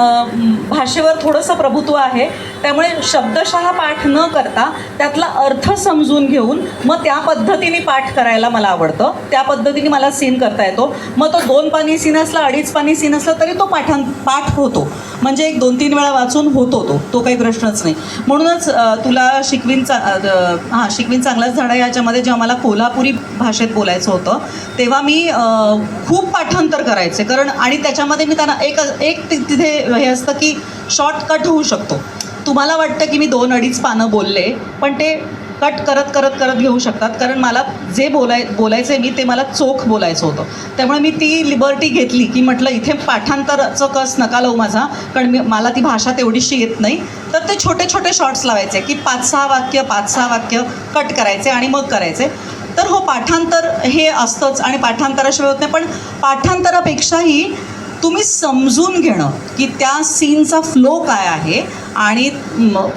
भाषेवर थोडंसं प्रभुत्व आहे, त्यामुळे शब्दशः पाठ न करता त्यातला अर्थ समजून घेऊन मग त्या पद्धतीने पाठ करायला मला आवडतं. त्या पद्धतीने मला सीन करता येतो. मग तो 2 पानी सीन असला, 2.5 पानी सीन असला तरी तो पाठ होतो. म्हणजे 1-2-3 वेळा वाचून होतो तो काही प्रश्नच नाही. म्हणूनच तुला शिकवीन चांगलाच झाडा याच्यामध्ये जेव्हा मला कोल्हापुरी भाषेत बोलायचं होतं तेव्हा मी खूप पाठांतर करायचे. कारण आणि त्याच्यामध्ये मी त्यांना एक तिथे हे असतं की शॉर्टकट होऊ शकतो. तुम्हाला वाटतं की मी 2-2.5 पानं बोलले, पण ते कट करत घेऊ शकतात. कारण मला जे बोलायचं आहे मी ते मला चोख बोलायचं होतं. त्यामुळे मी ती लिबर्टी घेतली की म्हटलं इथे पाठांतराचं कस नका लावू माझा, कारण मला ती भाषा तेवढीशी येत नाही. तर ते छोटे छोटे शॉर्ट्स लावायचे की 5-6 वाक्य कट करायचे आणि मग करायचे. तर हो, पाठांतर हे असतंच आणि पाठांतराशिवाय होत नाही. पण पाठांतरापेक्षाही तुम्ही समजून घेणं की त्या सीनचा फ्लो काय आहे आणि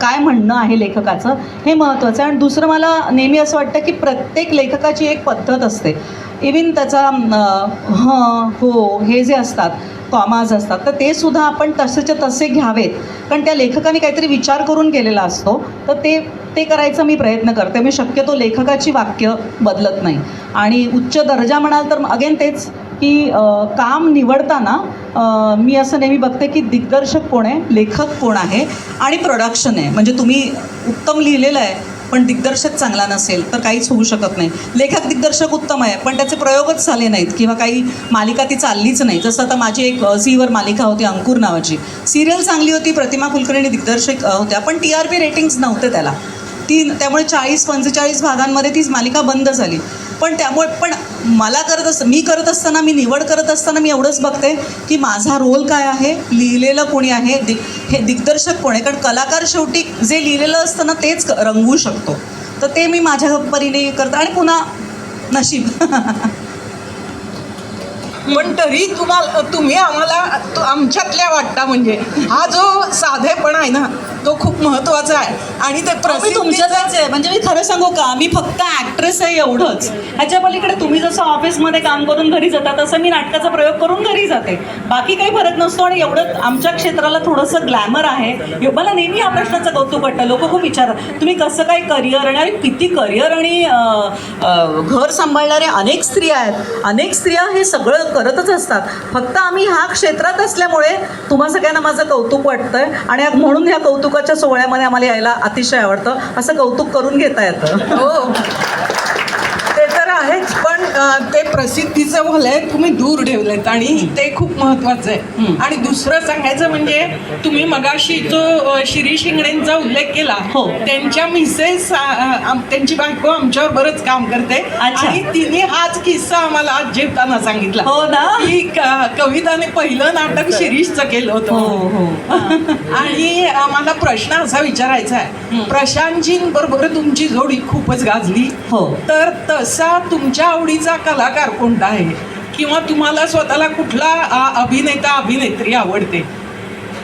काय म्हणणं आहे लेखकाचं, हे महत्त्वाचं आहे. आणि दुसरं मला नेहमी असं वाटतं की प्रत्येक लेखकाची एक पद्धत असते. इव्हन त्याचा हो हे जे असतात कॉमाज असतात तर ते सुद्धा आपण तसेच्या तसे घ्यावेत, कारण त्या लेखकाने काहीतरी विचार करून केलेला असतो. तर ते करायचा मी प्रयत्न करते. मी शक्यतो लेखकाची वाक्य बदलत नाही. आणि उच्च दर्जा म्हणाल तर अगेन तेच की काम निवडताना मी असं नेहमी बघते की दिग्दर्शक कोण आहे, लेखक कोण आहे आणि प्रोडक्शन आहे. म्हणजे तुम्ही उत्तम लिहिलेलं आहे पण दिग्दर्शक चांगला नसेल तर काहीच होऊ शकत नाही. लेखक दिग्दर्शक उत्तम आहे पण त्याचे प्रयोगच झाले नाहीत किंवा काही मालिका ती चाललीच नाही. जसं आता माझी एक झीवर मालिका होती अंकुर नावाची, सिरियल चांगली होती, प्रतिमा कुलकर्णी दिग्दर्शक होत्या, पण TRP रेटिंग्स नव्हते त्याला. त्यामुळे 40-45 भागांमध्ये ती मालिका बंद झाली. पण मी करत असताना, मी निवड करत असताना मी एवढंच बघते की माझा रोल काय आहे, लिहिलेलं कोणी आहे, हे दिग्दर्शक कोण आहे. कारण कलाकार शेवटी जे लिहिलेलं असतं ना तेच रंगवू शकतो. तर ते मी माझ्या परीने करते आणि पुन्हा नशीब. पण तरी तुम्ही आम्हाला आमच्यातल्या वाटता. म्हणजे हा जो साधेपणा आहे ना तो खूप महत्त्वाचा आहे. आणि ते तुमच्याच आहे. म्हणजे मी खरं सांगू का, मी फक्त ॲक्ट्रेस आहे एवढंच. ह्याच्या पलीकडे तुम्ही जसं ऑफिसमध्ये काम करून घरी जाता तसं मी नाटकाचा प्रयोग करून घरी जाते. बाकी काही फरक नसतो. आणि एवढं आमच्या क्षेत्राला थोडंसं ग्लॅमर आहे. मला नेहमी या प्रश्नाचं कौतुक वाटतं. लोक खूप विचारतात तुम्ही कसं काय करिअर, आणि किती करिअर आणि घर सांभाळणाऱ्या अनेक स्त्रिया आहेत. अनेक स्त्रिया हे सगळं करतच असतात. फक्त आम्ही ह्या क्षेत्रात असल्यामुळे तुम्हा सगळ्यांना माझं कौतुक वाटतंय आणि म्हणून ह्या कौतुकाच्या सोहळ्यामध्ये आम्हाला यायला अतिशय आवडतं. असं कौतुक करून घेता येतं. हो ते तर आहेच. पण ते प्रसिद्धीचं भलंय तुम्ही दूर ठेवलेत आणि ते खूप महत्त्वाचं आहे. आणि दुसरं सांगायचं म्हणजे तुम्ही मगाशी जो शिरीष इंगळेंचा उल्लेख केला, हो, त्यांच्या मिसेस त्यांची बायको आमच्यावर बरंच काम करते आणि तिने हाच किस्सा आम्हाला आज जेवताना सांगितला. हो ना, की कविताने पहिलं नाटक शिरीषचं केलं होतं. आणि मला प्रश्न असा विचारायचा आहे, प्रशांतजींबरोबर तुमची जोडी खूपच गाजली. हो, तर तसा तुमच्या आवडीचा कलाकार कोणता आहे किंवा तुम्हाला स्वतःला कुठला अभिनेता अभिनेत्री आवडते?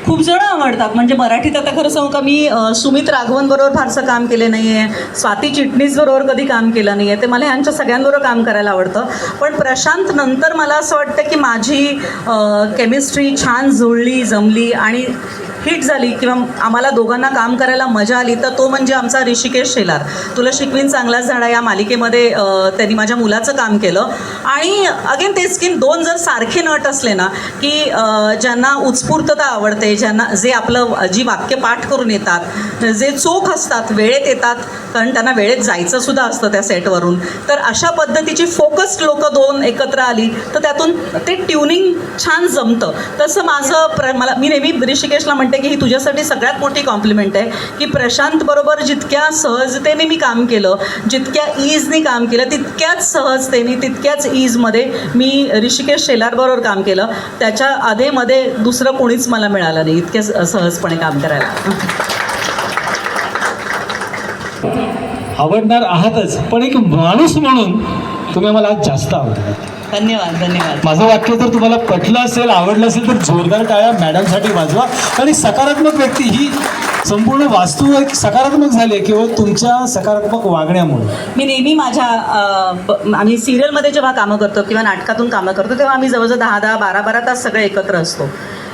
खूप जण आवडतात. म्हणजे मराठीत आता खरं सांगू का, मी सुमित राघवनबरोबर फारसं काम केलं नाही आहे, स्वाती चिटणीसबरोबर कधी काम केलं नाही आहे. ते मला ह्यांच्या सगळ्यांबरोबर काम करायला आवडतं. पण प्रशांत नंतर मला असं वाटतं की माझी केमिस्ट्री छान जुळली, जमली आणि हिट झाली किंवा आम्हाला दोघांना काम करायला मजा आली तर तो म्हणजे आमचा ऋषिकेश शेलार. तुला शिकवीन चांगलाच झाडा या मालिकेमध्ये त्यांनी माझ्या मुलाचं काम केलं. आणि अगेन तेच की 2 जर सारखे नट असले ना की ज्यांना उत्स्फूर्तता आवडते, ज्यांना जी वाक्य पाठ करून येतात, जे चोख असतात, वेळेत येतात, कारण त्यांना वेळेत जायचं सुद्धा असतं त्या सेटवरून, तर अशा पद्धतीची फोकस्ड लोकं 2 एकत्र आली तर त्यातून ते ट्युनिंग छान जमतं. तसं मी नेहमी ऋषिकेशला म्हणते की ही तुझ्यासाठी सगळ्यात मोठी कॉम्प्लिमेंट आहे की प्रशांत बरोबर जितक्या सहजतेने मी काम केलं, जितक्या ईजने काम केलं, तितक्याच सहजतेने, तितक्याच ईजमध्ये मी ऋषिकेश शेलारबरोबर काम केलं. त्याच्या आधेमध्ये दुसरं कोणीच मला मिळालं नाही इतक्या सहजपणे काम करायला. आवडणार आहातच, पण एक माणूस म्हणून तुम्ही मला आज जास्त आवडतात. धन्यवाद धन्यवाद. माझं वाक्य जर तुम्हाला पटलं असेल, आवडलं असेल तर जोरदार टाळ्या मॅडमसाठी वाजवा. आणि सकारात्मक व्यक्ती ही संपूर्ण वास्तू एक सकारात्मक झाली आहे केवळ तुमच्या सकारात्मक वागण्यामुळे. मी नेहमी माझ्या आम्ही सिरियलमध्ये जेव्हा कामं करतो किंवा नाटकातून कामं करतो तेव्हा आम्ही जवळजवळ 10-10, 12-12 तास सगळे एकत्र असतो.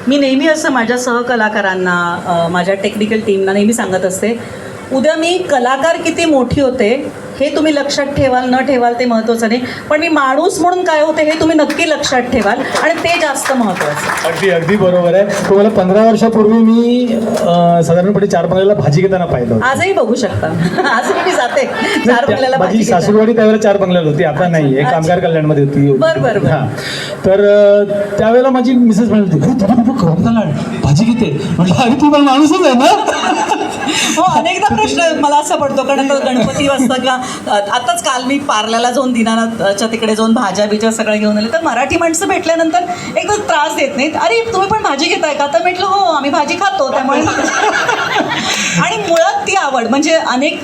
मी नेहमी असं माझ्या सहकलाकारांना, माझ्या टेक्निकल टीमना नेहमी सांगत असते, उद्या मी कलाकार किती मोठी होते हे तुम्ही लक्षात ठेवाल न ठेवाल ते महत्त्वाचं नाही, पण मी माणूस म्हणून काय होते हे तुम्ही नक्की लक्षात ठेवाल आणि ते जास्त महत्त्वाचं. अगदी अगदी बरोबर आहे. तुम्हाला 15 वर्षापूर्वी मी साधारणपणे 4 बंगल्याला भाजी घेताना पाहिलं. आजही बघू शकता. आजही मी जाते 4 बंगल्याला माझी भाजी घेताना. सासूरवाडी त्यावेळेला 4 बंगल्याला होती, आता नाही आहे, कामगार कल्याणमध्ये होती. बरं. हां, तर त्यावेळेला माझी मिसेस म्हणाली भाजी घेते. म्हटलं अरे तू पण माणूसच आहे ना. हो, अनेकदा प्रश्न मला असा पडतो, कारण आता गणपती वाजता किंवा आताच काल मी पार्ल्याला जाऊन दीनानाथच्या तिकडे जाऊन भाज्या बिज्या सगळं घेऊन आले, तर मराठी माणसं भेटल्यानंतर एकदम त्रास देत नाहीत. अरे तुम्ही पण भाजी घेताय का? तर म्हटलं हो आम्ही भाजी खातो त्यामुळे. आणि मुळात ती आवड म्हणजे अनेक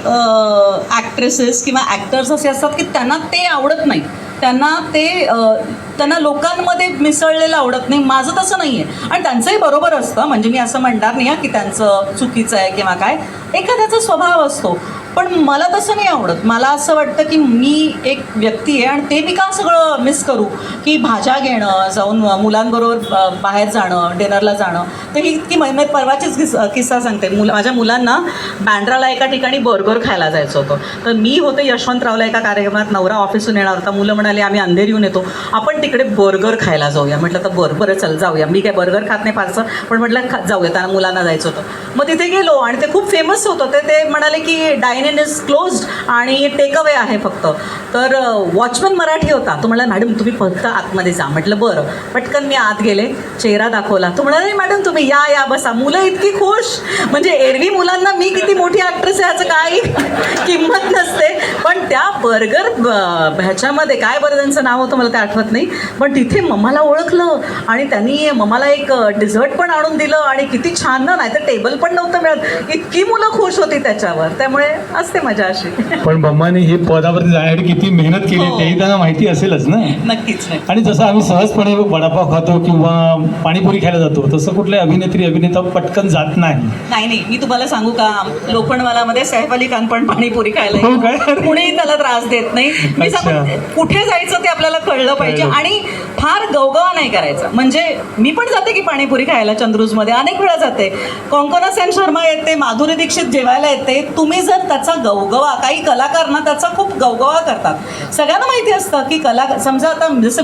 ॲक्ट्रेसेस किंवा ॲक्टर्स असे असतात की त्यांना ते आवडत नाही, त्यांना लोकांमध्ये मिसळलेलं आवडत नाही. माझं तसं नाही आहे आणि त्यांचंही बरोबर असतं, म्हणजे मी असं म्हणणार नाही की त्यांचं चुकीचं आहे किंवा काय, एखाद्याचा स्वभाव असतो. पण मला तसं नाही आवडत. मला असं वाटतं की मी एक व्यक्ती आहे आणि ते मी का सगळं मिस करू, की भाज्या घेणं, जाऊन मुलांबरोबर बाहेर जाणं, डिनरला जाणं. तर ही इतकी महिन्यात परवाचीच किस्सा सांगते. माझ्या मुलांना बँड्राला एका ठिकाणी बर्गर खायला जायचं होतं. तर मी होते यशवंतरावला एका कार्यक्रमात, नवरा ऑफिसून येणार होता. मुलं म्हणाले आम्ही अंधेरीहून येतो, आपण तिकडे बर्गर खायला जाऊया. म्हटलं तर बरं चल जाऊया. मी काय बर्गर खात नाही फारसं, पण म्हटलं जाऊया, त्यांना मुलांना जायचं होतं. मग तिथे गेलो आणि ते खूप फेमस होतं. ते म्हणाले की डायन इन इज क्लोज्ड आणि टेक अवे आहे फक्त. तर वॉचमन मराठी होता. तो म्हणाला मॅडम तुम्ही फक्त आतमध्ये जा. म्हटलं बरं. पटकन मी आत गेले, चेहरा दाखवला. तो म्हणाले मॅडम तुम्ही या बसा. मुलं इतकी खुश, म्हणजे एरवी मुलांना मी किती मोठी ॲक्ट्रेस आहे याचं काही किंमत नसते, पण त्या बर्गर ह्याच्यामध्ये काय बरं त्यांचं नाव होतं मला ते आठवत नाही, पण तिथे मम्माला ओळखलं आणि त्यांनी मम्माला एक डिझर्ट पण आणून दिलं आणि किती छान ना, नाही तर टेबल पण नव्हतं मिळत. इतकी मुलं खुश होती त्याच्यावर. त्यामुळे असते मजा अशी. पण मम्माने हे पदावरती जाण्यासाठी किती मेहनत केली तेही त्यांना माहिती असेलच ना. नक्कीच. आणि जसं आम्ही सहजपणे वडापाव खातो किंवा पाणीपुरी खायला जातो, तसं कुठल्या अभिनेता पटकन जात नाही. मी तुम्हाला सांगू का, लोखंडवालामध्ये सैफ अली खान पण पाणीपुरी खायला हो काय? कुणीही त्याला त्रास देत नाही. मी सांगू कुठे जायचं ते आपल्याला कळलं पाहिजे आणि फार गवगवा नाही करायचा. म्हणजे मी पण जाते की पाणीपुरी खायला चंद्रूजमध्ये अनेक वेळा जाते. कोंकणा सेन शर्मा येते, माधुरी दीक्षित जेवायला येते. तुम्ही जर त्याचा गवगवा, काही कलाकार ना त्याचा खूप गवगवा करतात. सगळ्यांना माहिती असतं की समजा आता जसं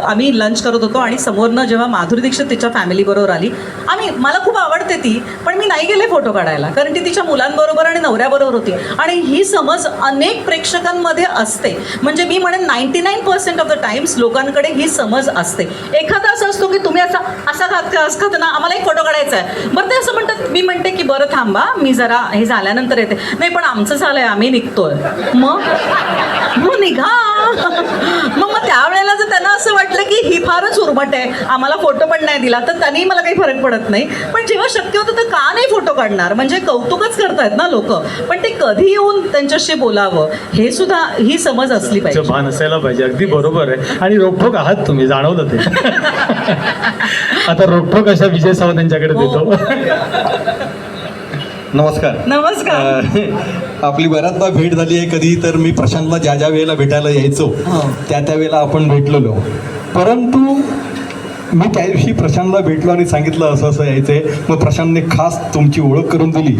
आम्ही लंच करत होतो आणि समोरनं जेव्हा माधुरी दीक्षित तिच्या फॅमिलीबरोबर आली, मला खूप आवडते ती, पण मी नाही गेले फोटो काढायला कारण ती तिच्या मुलांबरोबर आणि नवऱ्याबरोबर होती. आणि ही समज अनेक प्रेक्षकांमध्ये असते. म्हणजे मी म्हणेन 99% ऑफ द टाइम्स लोकांकडे ही समज असते. एखादा असं असतो की तुम्ही असा खात ना, आम्हाला एक फोटो काढायचा आहे. बरं ते असं म्हणतात, मी म्हणते की बरं थांबा मी जरा हे झाल्यानंतर येते. नाही पण आमचं झालंय, आम्ही निघतोय. मग निघा. मग त्यावेळेला जर त्यांना असं वाटलं की ही फारच उर्मट आहे, आम्हाला फोटो पण नाही दिला, तर त्यांनी मला काही फरक पडत नाही. पण जेव्हा शक्य होतं तर का नाही फोटो काढणार, म्हणजे कौतुकच करतायत ना लोक. पण ते कधी येऊन त्यांच्याशी बोलावं हे सुद्धा ही समज असली पाहिजे, भान असायला पाहिजे. अगदी बरोबर आहे. आणि रोखोक आहात तुम्ही, जाणवलं ते. आता रोखोक अशा विजय सावंत यांच्याकडे देतो. नमस्कार. आपली बऱ्याचदा भेट झाली आहे. कधी तर मी प्रशांतला ज्या वेळेला भेटायला यायचो त्या वेळेला आपण भेटलेलो. परंतु मी त्या दिवशी प्रशांतला भेटलो आणि सांगितलं असं असं यायचंय. मग प्रशांतने खास तुमची ओळख करून दिली.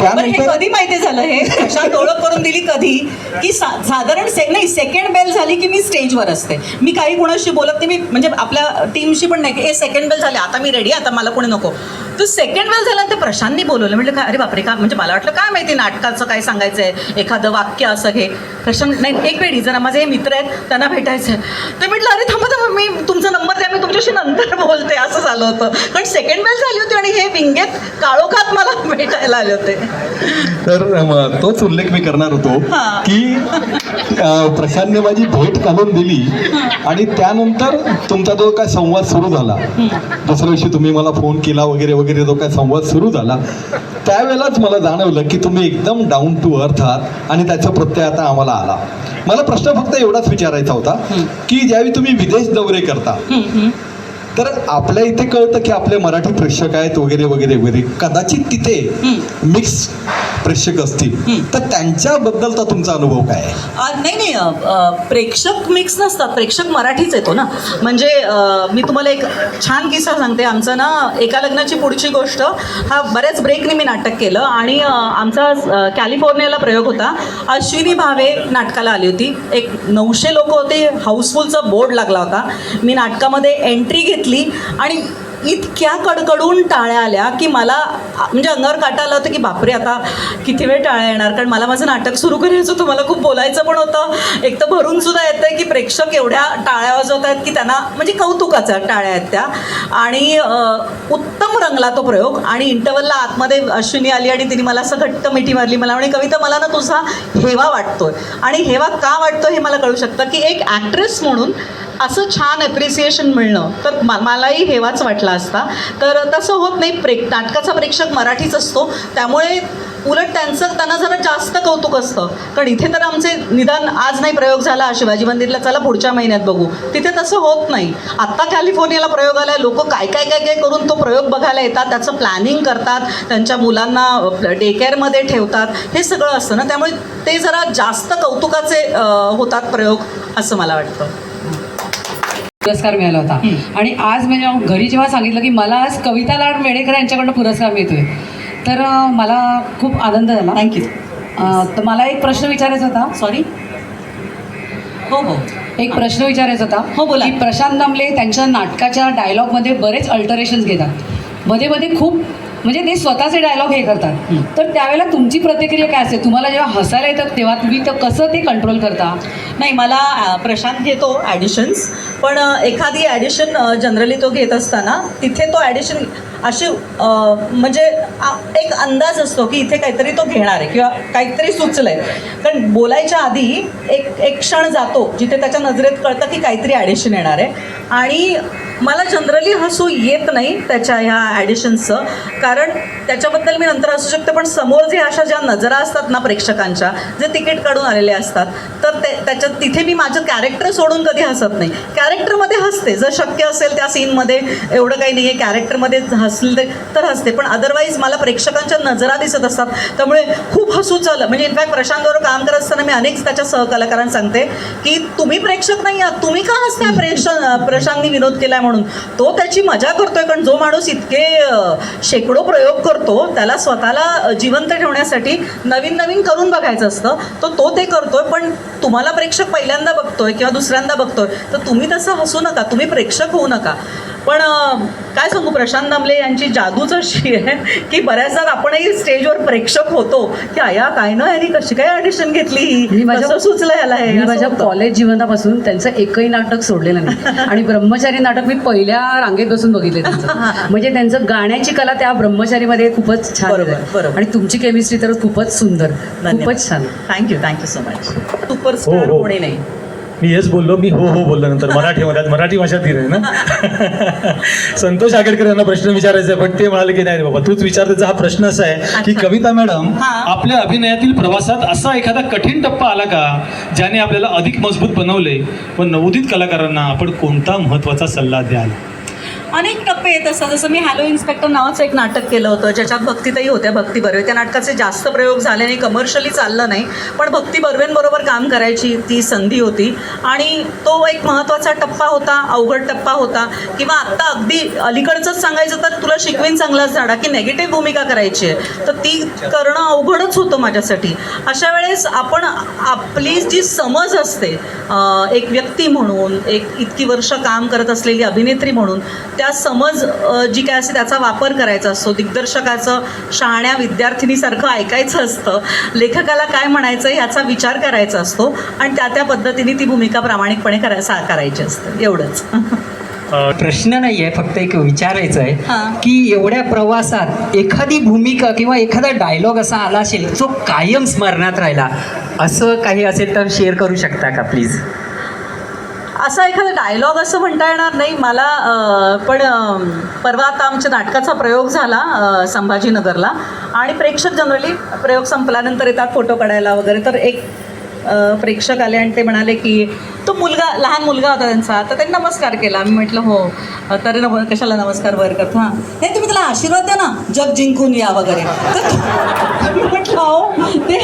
त्यानंतर कधी माहिती झालं हे प्रशांत ओळख करून दिली कधी, की साधारण सेकंड बेल झाली की मी स्टेजवर असते. मी काही कोणाशी बोलत नाही. मी म्हणजे आपल्या टीमशी पण नाही की सेकंड बेल झाली आता मी रेडी, आता मला कोणी नको. तर सेकंड वेळ झाला तर प्रशांतनी बोलवलं. म्हटलं काय अरे बापरे का, म्हणजे मला वाटलं काय माहिती नाटकाचं काय सांगायचं आहे, एखादं वाक्य असं घे. प्रशांत नाही एक वेळी जरा माझे हे मित्र आहेत त्यांना भेटायचं आहे. तर म्हटलं अरे थांबा मी तुमचा नंबर द्या, मी तुमच्याशी नंतर बोलते. असं झालं होतं. कारण सेकंड वेळ झाली होती आणि हे विंगेत काळोखात मला भेटायला आले होते. तर तोच उल्लेख मी करणार होतो की प्रशांतने माझी भेट घालून दिली आणि त्यानंतर तुमचा जो काय संवाद सुरू झाला, दुसऱ्या दिवशी तुम्ही मला फोन केला वगैरे वगैरे, जो काय संवाद सुरू झाला त्यावेळेलाच मला जाणवलं की तुम्ही एकदम डाऊन टू अर्थ आहात आणि त्याचा प्रत्यय आता आम्हाला आला. मला प्रश्न फक्त एवढाच विचारायचा होता की ज्यावेळी तुम्ही विदेश दौरे करता तर आपल्या इथे कळतं की आपले मराठी प्रेक्षक आहेत वगैरे वगैरे वगैरे, कदाचित तिथे मिक्स प्रेक्षक असतील, तर त्यांच्याबद्दलचा तुमचा अनुभव काय आहे? नाही, प्रेक्षक मिक्स नसतात, प्रेक्षक मराठीच येतो ना. म्हणजे मी तुम्हाला एक छान किस्सा सांगते. आमचं ना एका लग्नाची पुढची गोष्ट हा बऱ्याच ब्रेकने मी नाटक केलं आणि आमचा कॅलिफोर्नियाला प्रयोग होता. अश्विनी भावे नाटकाला आली होती. एक 900 लोक होते, हाऊसफुलचा बोर्ड लागला होता. मी नाटकामध्ये एंट्री घेतली आणि इतक्या कडकडून टाळ्या आल्या की मला म्हणजे अंगावर काटा आला होता की बापरे आता किती वेळ टाळ्या येणार, कारण मला माझं नाटक सुरू करायचं होतं, मला खूप बोलायचं पण होतं. एक तर भरून सुद्धा येत आहे की प्रेक्षक एवढ्या टाळ्या वाजवत आहेत की त्यांना म्हणजे कौतुकाच्या टाळ्या आहेत त्या. आणि उत्तम रंगला तो प्रयोग. आणि इंटरवलला आतमध्ये अश्विनी आली आणि तिने मला असं घट्ट मिठी मारली. मला म्हणे कविता मला ना तुझा हेवा वाटतोय. आणि हेवा का वाटतोय हे मला कळू शकतं की एक ॲक्ट्रेस म्हणून असं छान ॲप्रिसिएशन मिळणं तर मलाही हेवाच वाटला असता. तर तसं होत नाही. नाटकाचा प्रेक्षक मराठीच असतो, त्यामुळे उलट त्यांना जरा जास्त कौतुक असतं. कारण इथे तर आमचे निदान आज नाही प्रयोग झाला शिवाजी मंदिरला, चला पुढच्या महिन्यात बघू, तिथे तसं होत नाही. आत्ता कॅलिफोर्नियाला प्रयोग आला, लोक काय काय काय काय करून तो प्रयोग बघायला येतात, त्याचं प्लॅनिंग करतात, त्यांच्या मुलांना डे केअरमध्ये ठेवतात, हे सगळं असतं ना. त्यामुळे ते जरा जास्त कौतुकाचे होतात प्रयोग असं मला वाटतं. पुरस्कार मिळाला होता आणि आज म्हणजे घरी जेव्हा सांगितलं की मला आज कविता लाड मेढेकर यांच्याकडनं पुरस्कार मिळतोय तर मला खूप आनंद झाला. थँक्यू. तर मला एक प्रश्न विचारायचा होता. सॉरी. हो हो, एक प्रश्न विचारायचा होता. हो बोला. की प्रशांत दामले त्यांच्या नाटकाच्या डायलॉगमध्ये बरेच अल्टरेशन्स घेतात, मध्ये मध्ये खूप म्हणजे ते स्वतःचे डायलॉग हे करतात. तर त्यावेळेला तुमची प्रतिक्रिया काय असते? तुम्हाला जेव्हा हसायला येतात तेव्हा तुम्ही तर कसं ते कंट्रोल करता? नाही, मला प्रशांत घेतो ॲडिशन्स, पण एखादी ॲडिशन जनरली तो घेत असताना तिथे तो ॲडिशन अशी म्हणजे एक अंदाज असतो की इथे काहीतरी तो घेणार आहे किंवा काहीतरी सुचलं आहे. कारण बोलायच्या आधी एक क्षण जातो जिथे त्याच्या नजरेत कळतं की काहीतरी ॲडिशन येणार आहे. आणि मला जनरली हसू येत नाही त्याच्या ह्या ॲडिशन्सचं, कारण त्याच्याबद्दल मी नंतर हसू शकते. पण समोर जे अशा ज्या नजरा असतात ना प्रेक्षकांच्या, जे तिकीट काढून आलेले असतात, तर त्याच्यात तिथे मी माझं कॅरेक्टर सोडून कधी हसत नाही. कॅरेक्टरमध्ये हसते, जर शक्य असेल त्या सीनमध्ये, एवढं काही नाही आहे, कॅरेक्टरमध्ये हसले तर हसते, पण अदरवाईज मला प्रेक्षकांच्या नजरा दिसत असतात. त्यामुळे खूप हसू चाललं. म्हणजे इनफॅक्ट प्रशांतबरोबर काम करत असताना मी अनेक त्याच्या सहकलाकारांना सांगते की तुम्ही प्रेक्षक नाही आहात, तुम्ही का हसताय? प्रशांतनी विनोद केलाय म्हणून तो त्याची मजा करतोय. कारण जो माणूस इतके शेकडो प्रयोग करतो त्याला स्वतःला जिवंत ठेवण्यासाठी नवीन नवीन करून बघायचं असतं, तो ते करतोय. पण तुम्हाला प्रेक्षक पहिल्यांदा बघतोय किंवा दुसऱ्यांदा बघतोय तर तुम्ही तसं हसू नका, तुम्ही प्रेक्षक होऊ नका. पण काय सांगू, प्रशांत दामले यांची जादूच अशी आहे की बऱ्याचदा आपणही स्टेजवर प्रेक्षक होतो की आया काय ना यांनी कशी काय ऑडिशन घेतली, कसं सुचलं याला हे. मी माझ्या कॉलेज जीवनापासून त्यांचं एकही नाटक सोडलेलं नाही आणि ब्रह्मचारी नाटक मी पहिल्या रांगेत बसून बघितले त्यांचं. म्हणजे त्यांचं गाण्याची कला त्या ब्रह्मचारीमध्ये खूपच छान आहे आणि तुमची केमिस्ट्री तर खूपच सुंदर, खूपच छान. Thank you so much. सुपरस्टार कोणी नाही. मी येस बोललो, मी हो बोललो नंतर मराठीमध्ये, मराठी भाषा ती आहे ना. संतोष आगडकर यांना प्रश्न विचारायचा आहे, पण ते म्हणाले की नाही रे बाबा तूच विचारायचा. हा प्रश्न असा आहे की कविता मॅडम, आपल्या अभिनयातील प्रवासात असा एखादा कठीण टप्पा आला का ज्याने आपल्याला अधिक मजबूत बनवले, व नवोदित कलाकारांना आपण कोणता महत्त्वाचा सल्ला द्याल? अनेक टप्पे येत असतात. जसं मी हॅलो इन्स्पेक्टर नावाचं एक नाटक केलं होतं ज्याच्यात भक्तीताई होत्या, भक्ती बर्वे. त्या नाटकाचे जास्त प्रयोग झाले नाही, कमर्शियली चाललं नाही, पण भक्ती बर्वेंबरोबर काम करायची ती संधी होती आणि तो एक महत्त्वाचा टप्पा होता, अवघड टप्पा होता. किंवा आत्ता अगदी अलीकडचंच सांगायचं तर तुला शिकवीन चांगलाच झाडा की नेगेटिव्ह भूमिका करायची आहे, तर ती करणं अवघडच होतं माझ्यासाठी. अशा वेळेस आपण आपली जी समज असते एक व्यक्ती म्हणून, एक इतकी वर्ष काम करत असलेली अभिनेत्री म्हणून, त्या समज जी काय असते त्याचा वापर करायचा असतो. दिग्दर्शकाचं शहाण्या विद्यार्थिनीसारखं ऐकायचं असतं, लेखकाला काय म्हणायचं ह्याचा विचार करायचा असतो आणि त्या पद्धतीने ती भूमिका प्रामाणिकपणे करायची असते. एवढंच. प्रश्न नाही आहे, फक्त एक विचारायचं आहे की एवढ्या प्रवासात एखादी भूमिका किंवा एखादा डायलॉग असा आला असेल जो कायम स्मरणात राहिला, असं काही असेल तर शेअर करू शकता का प्लीज? असा एखादा डायलॉग असं म्हणता येणार नाही मला, पण परवा आता आमच्या नाटकाचा प्रयोग झाला संभाजीनगरला, आणि प्रेक्षक जनरली प्रयोग संपल्यानंतर येतात फोटो काढायला वगैरे. तर एक प्रेक्षक आले आणि ते म्हणाले की तो मुलगा, लहान मुलगा होता त्यांचा, तर त्यांनी नमस्कार केला. मी म्हटलं हो, तर कशाला नमस्कार वर करतो, हां नाही तुम्ही त्याला आशीर्वाद द्या ना, जग जिंकून या वगैरे. तर म्हटलं हो ते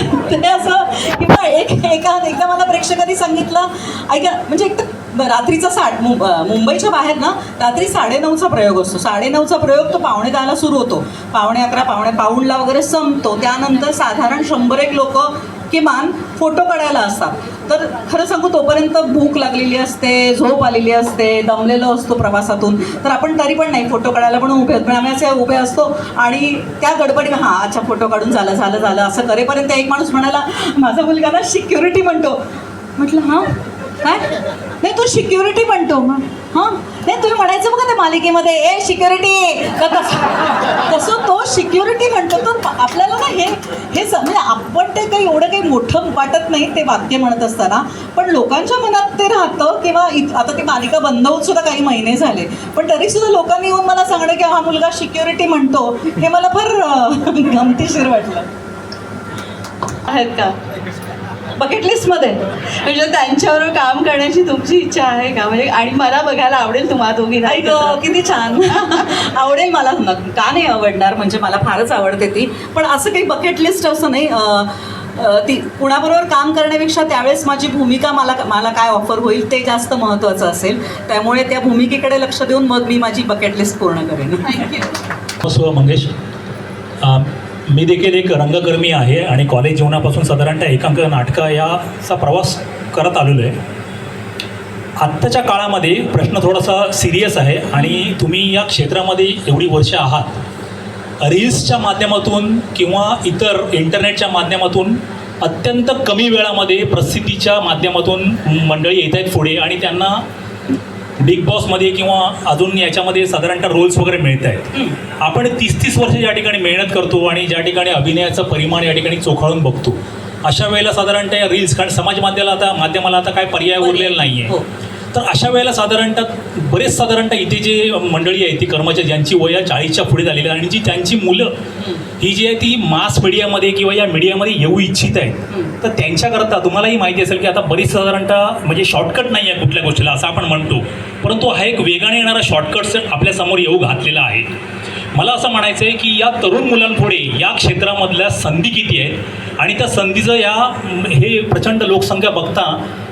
असं, किंवा एकदा मला प्रेक्षकांनी सांगितलं, ऐका म्हणजे एक तर रात्रीचा मुंबईच्या बाहेर ना रात्री 9:30चा प्रयोग असतो. 9:30चा प्रयोग तो 9:45ला सुरू होतो, 11:45 पाऊणला वगैरे संपतो. त्यानंतर साधारण 100 लोक किमान फोटो काढायला असतात. तर खरं सांगू तोपर्यंत भूक लागलेली असते, झोप आलेली असते, दमलेलो असतो प्रवासातून, तर आपण तरी पण नाही फोटो काढायला पण उभे होतो. पण आम्ही असे उभे असतो आणि त्या गडबडीत हां अच्छा फोटो काढून झालं असं करेपर्यंत एक माणूस म्हणाला, माझा मुलगा ना सिक्युरिटी म्हणतो. म्हटलं हां काय, नाही तो सिक्युरिटी म्हणतो. मग हां नाही तुम्ही म्हणायचं बघा त्या मालिकेमध्ये ए सिक्युरिटी, तसं तो सिक्युरिटी म्हणतो. तर आपल्याला ना हे म्हणजे आपण ते काही एवढं काही मोठं वाटत नाही ते वाक्य म्हणत असताना, पण लोकांच्या मनात ते राहतं. किंवा आता ती मालिका बंद होऊन सुद्धा काही महिने झाले, पण तरीसुद्धा लोकांनी येऊन मला सांगणं की हा मुलगा सिक्युरिटी म्हणतो, हे मला फार गमतीशीर वाटलं. आहेत का बकेट लिस्टमध्ये, म्हणजे त्यांच्याबरोबर काम करण्याची तुमची इच्छा आहे का? म्हणजे आणि मला बघायला आवडेल तुम्हा दोघींना. किती छान आवडेल मला, का नाही आवडणार, म्हणजे मला फारच आवडते ती. पण असं काही बकेट लिस्ट असं नाही, ती कुणाबरोबर काम करण्यापेक्षा त्यावेळेस माझी भूमिका मला काय ऑफर होईल ते जास्त महत्त्वाचं असेल. त्यामुळे त्या भूमिकेकडे लक्ष देऊन मग मी माझी बकेट लिस्ट पूर्ण करेन. थँक्यू. मंगेश, मी देखील एक रंगकर्मी आहे आणि कॉलेज जीवनापासून साधारणतः एकांक नाटकं याचा प्रवास करत आलेलो आहे. आत्ताच्या काळामध्ये प्रश्न थोडासा सिरियस आहे आणि तुम्ही या क्षेत्रामध्ये एवढी वर्ष आहात. रील्सच्या माध्यमातून किंवा इतर इंटरनेटच्या माध्यमातून अत्यंत कमी वेळामध्ये प्रसिद्धीच्या माध्यमातून मंडळी येत आहेत पुढे आणि त्यांना बिग बॉसमध्ये किंवा अजून याच्यामध्ये साधारणतः रोल्स वगैरे मिळत आहेत. आपण 30-30 वर्ष ज्या ठिकाणी मेहनत करतो आणि ज्या ठिकाणी अभिनयाचं परिमाण या ठिकाणी चोखाळून बघतो, अशा वेळेला साधारणतः या रील्स, कारण समाज माध्यमाला आता काय पर्याय उरलेला नाही आहे, तर अशा वेळेला साधारणतः इथे जे मंडळी आहे ती कर्मचारी ज्यांची वय 40च्या पुढे झालेली आहे आणि जी त्यांची मुलं ही जी आहे ती मास मीडियामध्ये किंवा या मीडियामध्ये येऊ इच्छित आहेत, तर त्यांच्याकरता तुम्हालाही माहिती असेल की आता बरीच साधारणतः म्हणजे शॉर्टकट नाही आहे कुठल्या गोष्टीला असं आपण म्हणतो, परंतु हा एक वेगाने येणारा शॉर्टकट्स आपल्यासमोर येऊ घातलेला आहे. मला असं म्हणायचं आहे की या तरुण मुलांपुढे या क्षेत्रामधल्या संधी किती आहेत आणि त्या संधीचं हे प्रचंड लोकसंख्या बघता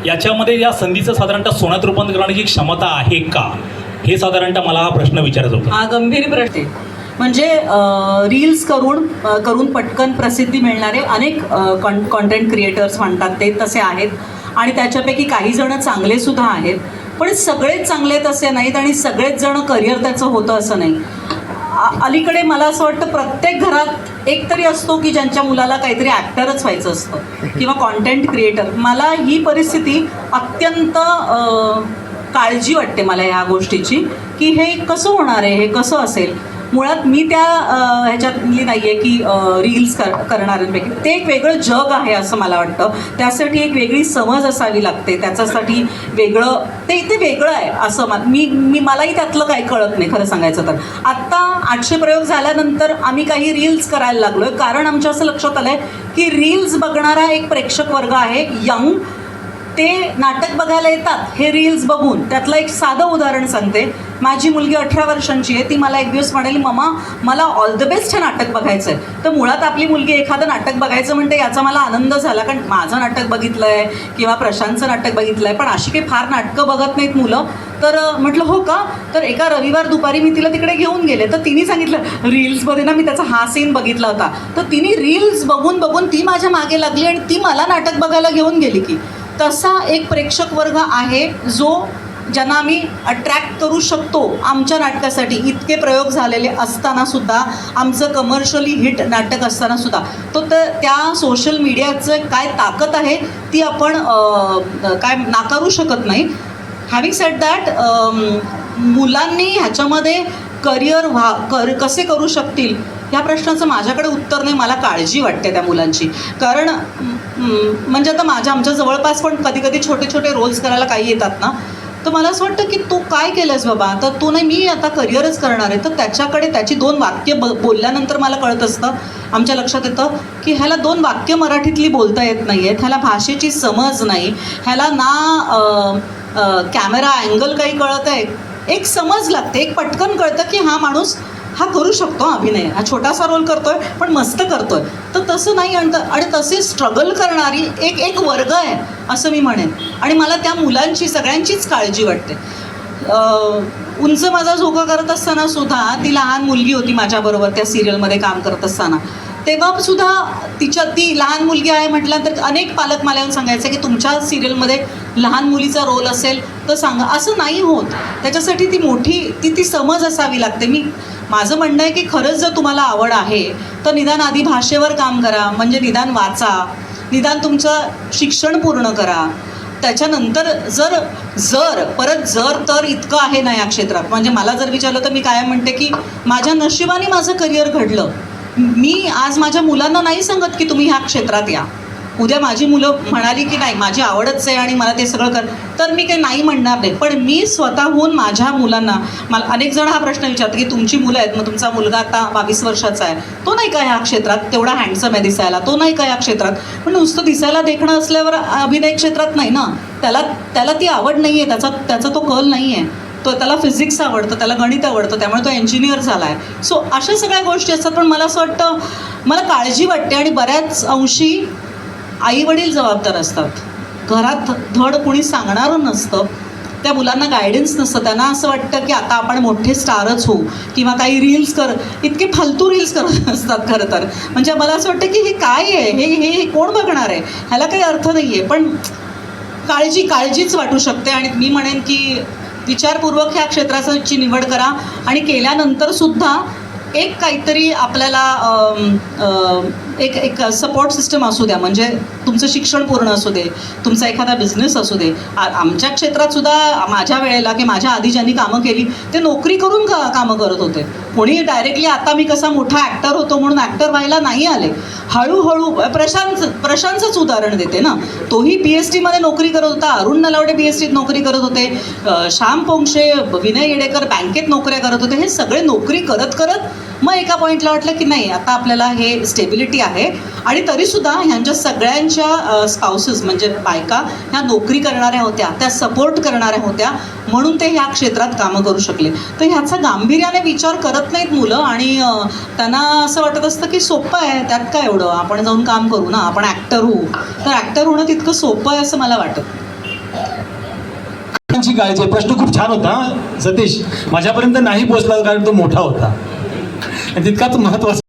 याच्यामध्ये या संधीचं साधारणतः सोन्यात रूपांतर करण्याची क्षमता आहे का, हे साधारणतः मला हा प्रश्न विचारायचा होता. हा गंभीर प्रश्न. म्हणजे रील्स करून पटकन प्रसिद्धी मिळणारे अनेक कॉन्टेंट क्रिएटर्स म्हणतात ते तसे आहेत आणि त्याच्यापैकी काही जण चांगले सुद्धा आहेत, पण सगळेच चांगले तसे नाहीत आणि सगळेच जण करिअर त्याचं होतं असं नाही. अलीकडे मला असं वाटतं प्रत्येक घरात एक तरी असतो की ज्यांच्या मुलाला काहीतरी ॲक्टरच व्हायचं असतं किंवा कॉन्टेंट क्रिएटर. मला ही परिस्थिती अत्यंत काळजी वाटते मला ह्या गोष्टीची की हे कसं होणार आहे, हे कसं असेल. मुळात मी त्या ह्याच्यातली नाही आहे की रील्स करणाऱ्यांपैकी. ते एक वेगळं जग आहे असं मला वाटतं. त्यासाठी एक वेगळी समज असावी लागते, त्याच्यासाठी वेगळं ते वेगळं आहे असं मलाही त्यातलं काही कळत नाही खरं सांगायचं तर. आत्ता 800 प्रयोग झाल्यानंतर आम्ही काही रील्स करायला लागलो आहे, कारण आमच्या असं लक्षात आलं आहे की रील्स बघणारा एक प्रेक्षक वर्ग आहे यंग, ते नाटक बघायला येतात हे रील्स बघून. त्यातलं एक साधं उदाहरण सांगते. माझी मुलगी 18 वर्षांची आहे. ती मला एक दिवस म्हणाली, मम्मा मला ऑल द बेस्ट हे नाटक बघायचं आहे. तर मुळात आपली मुलगी एखादं नाटक बघायचं म्हणते याचा मला आनंद झाला, कारण माझं नाटक बघितलं आहे किंवा प्रशांतचं नाटक बघितलं आहे, पण अशी काही फार नाटकं बघत नाहीत मुलं. तर म्हटलं हो का, तर एका रविवार दुपारी मी तिला तिकडे घेऊन गेले, तर तिने सांगितलं रील्समध्ये ना मी त्याचा हा सीन बघितला होता. तर तिने रील्स बघून बघून ती माझ्या मागे लागली आणि ती मला नाटक बघायला घेऊन गेली. की तसा एक प्रेक्षक वर्ग आहे ज्यांना आम्ही अट्रॅक्ट करू शकतो आमच्या नाटकासाठी. इतके प्रयोग झालेले असतानासुद्धा, आमचं कमर्शियली हिट नाटक असतानासुद्धा, त्या सोशल मीडियाचं काय ताकद आहे ती आपण काय नाकारू शकत नाही. हॅविंग सेड दॅट, मुलांनी ह्याच्यामध्ये करिअर कसे करू शकतील ह्या प्रश्नाचं माझ्याकडे उत्तर नाही. मला काळजी वाटते त्या मुलांची, कारण म्हणजे आता आमच्या जवळपास पण कधी कधी छोटे छोटे रोल्स करायला काही येतात ना, तर मला असं वाटतं की तू काय केलंस बाबा, तर तू नाही मी आता करिअरच करणार आहे. तर त्याच्याकडे त्याची 2 वाक्य बोलल्यानंतर मला कळत असतं, आमच्या लक्षात येतं की ह्याला 2 वाक्य मराठीतली बोलता येत नाही आहेत, ह्याला भाषेची समज नाही, ह्याला ना कॅमेरा अँगल काही कळत आहे. एक समज लागते, एक पटकन कळतं की हा माणूस हा करू शकतो अभिनय, हा छोटासा रोल करतोय पण मस्त करतोय. तर तसं नाही आणि तसे स्ट्रगल करणारी एक वर्ग आहे असं मी म्हणेन. आणि मला त्या मुलांची सगळ्यांचीच काळजी वाटते. उंच माझा झोका करत असताना सुद्धा ती लहान मुलगी होती माझ्याबरोबर त्या सिरियलमध्ये काम करत असताना, तेव्हा सुद्धा ती लहान मुलगी आहे म्हटल्यानंतर अनेक पालक मला येऊन सांगायचे की तुमच्या सिरियलमध्ये लहान मुलीचा रोल असेल तर सांगा. असं नाही होत. त्याच्यासाठी ती मोठी ती समज असावी लागते. माझं म्हणणं आहे की खरंच जर तुम्हाला आवड आहे तर निदान आधी भाषेवर काम करा, म्हणजे निदान वाचा, निदान तुमचं शिक्षण पूर्ण करा. त्याच्यानंतर जर तर इतकं आहे ना या क्षेत्रात. म्हणजे मला जर विचारलं तर मी कायम म्हणते की माझ्या नशिबाने माझं करिअर घडलं. मी आज माझ्या मुलांना नाही सांगत की तुम्ही ह्या क्षेत्रात या. उद्या माझी मुलं म्हणाली की नाही माझी आवडच आहे आणि मला ते सगळं कर, तर मी काही नाही म्हणणार नाही. पण मी स्वतःहून माझ्या मुलांना, मला अनेक जण हा प्रश्न विचारतात की तुमची मुलं आहेत, मग तुमचा मुलगा आता 22 वर्षाचा आहे, तो नाही का ह्या क्षेत्रात, तेवढा हँडसम आहे दिसायला, तो नाही का या क्षेत्रात. पण नुसतं दिसायला देखणं असल्यावर अभिनय क्षेत्रात नाही ना. त्याला ती आवड नाही आहे, त्याचा तो कल नाही आहे. त्याला फिजिक्स आवडतं, त्याला गणित आवडतं, त्यामुळे तो इंजिनियर झाला आहे. सो अशा सगळ्या गोष्टी असतात. पण मला असं वाटतं, मला काळजी वाटते आणि बऱ्याच अंशी आईवडील जबाबदार असतात. घरात धड कुणी सांगणारं नसतं, त्या मुलांना गायडन्स नसतं. त्यांना असं वाटतं की आता आपण मोठे स्टारच होऊ किंवा काही रील्स इतके फालतू रील्स करत असतात खरं तर. म्हणजे मला असं वाटतं की हे काय आहे, हे कोण बघणार आहे, ह्याला काही अर्थ नाही आहे. पण काळजीच वाटू शकते. आणि मी म्हणेन की विचारपूर्वक ह्या क्षेत्राची निवड करा आणि केल्यानंतर सुद्धा एक काहीतरी आपल्याला एक सपोर्ट सिस्टम असू द्या. म्हणजे तुमचं शिक्षण पूर्ण असू दे, तुमचा एखादा बिझनेस असू दे. आमच्या क्षेत्रात सुद्धा माझ्या वेळेला की माझ्या आधी ज्यांनी कामं केली ते नोकरी करून कामं करत होते. कोणी डायरेक्टली आता मी कसा मोठा ॲक्टर होतो म्हणून ॲक्टर व्हायला नाही आले. हळूहळू प्रशांतचंच उदाहरण देते ना, तोही PSTमध्ये नोकरी करत होता, अरुण नलावडे PSTत नोकरी करत होते, श्याम पोंक्षे, विनय येडेकर बँकेत नोकऱ्या करत होते. हे सगळे नोकरी करत मग एका पॉईंटला वाटलं की नाही आता आपल्याला हे स्टेबिलिटी आहे. आणि तरीसुद्धा ह्यांच्या सगळ्यांच्या स्पाउसेस म्हणजे बायका ह्या नोकरी करणाऱ्या होत्या, त्या सपोर्ट करणाऱ्या होत्या, म्हणून ते ह्या क्षेत्रात कामं करू शकले. तर ह्याचा गांभीर्याने विचार करत नाहीत मुलं आणि त्यांना असं वाटत असतं की सोपं आहे, त्यात काय एवढं, आपण जाऊन काम करू ना, आपण ॲक्टर होऊ. तर ॲक्टर होणं तितकं सोपं आहे असं मला वाटत. काळजी. प्रश्न खूप छान होता सतीश, माझ्यापर्यंत नाही पोचला कारण तो मोठा होता, तितकाच महत्त्वाचा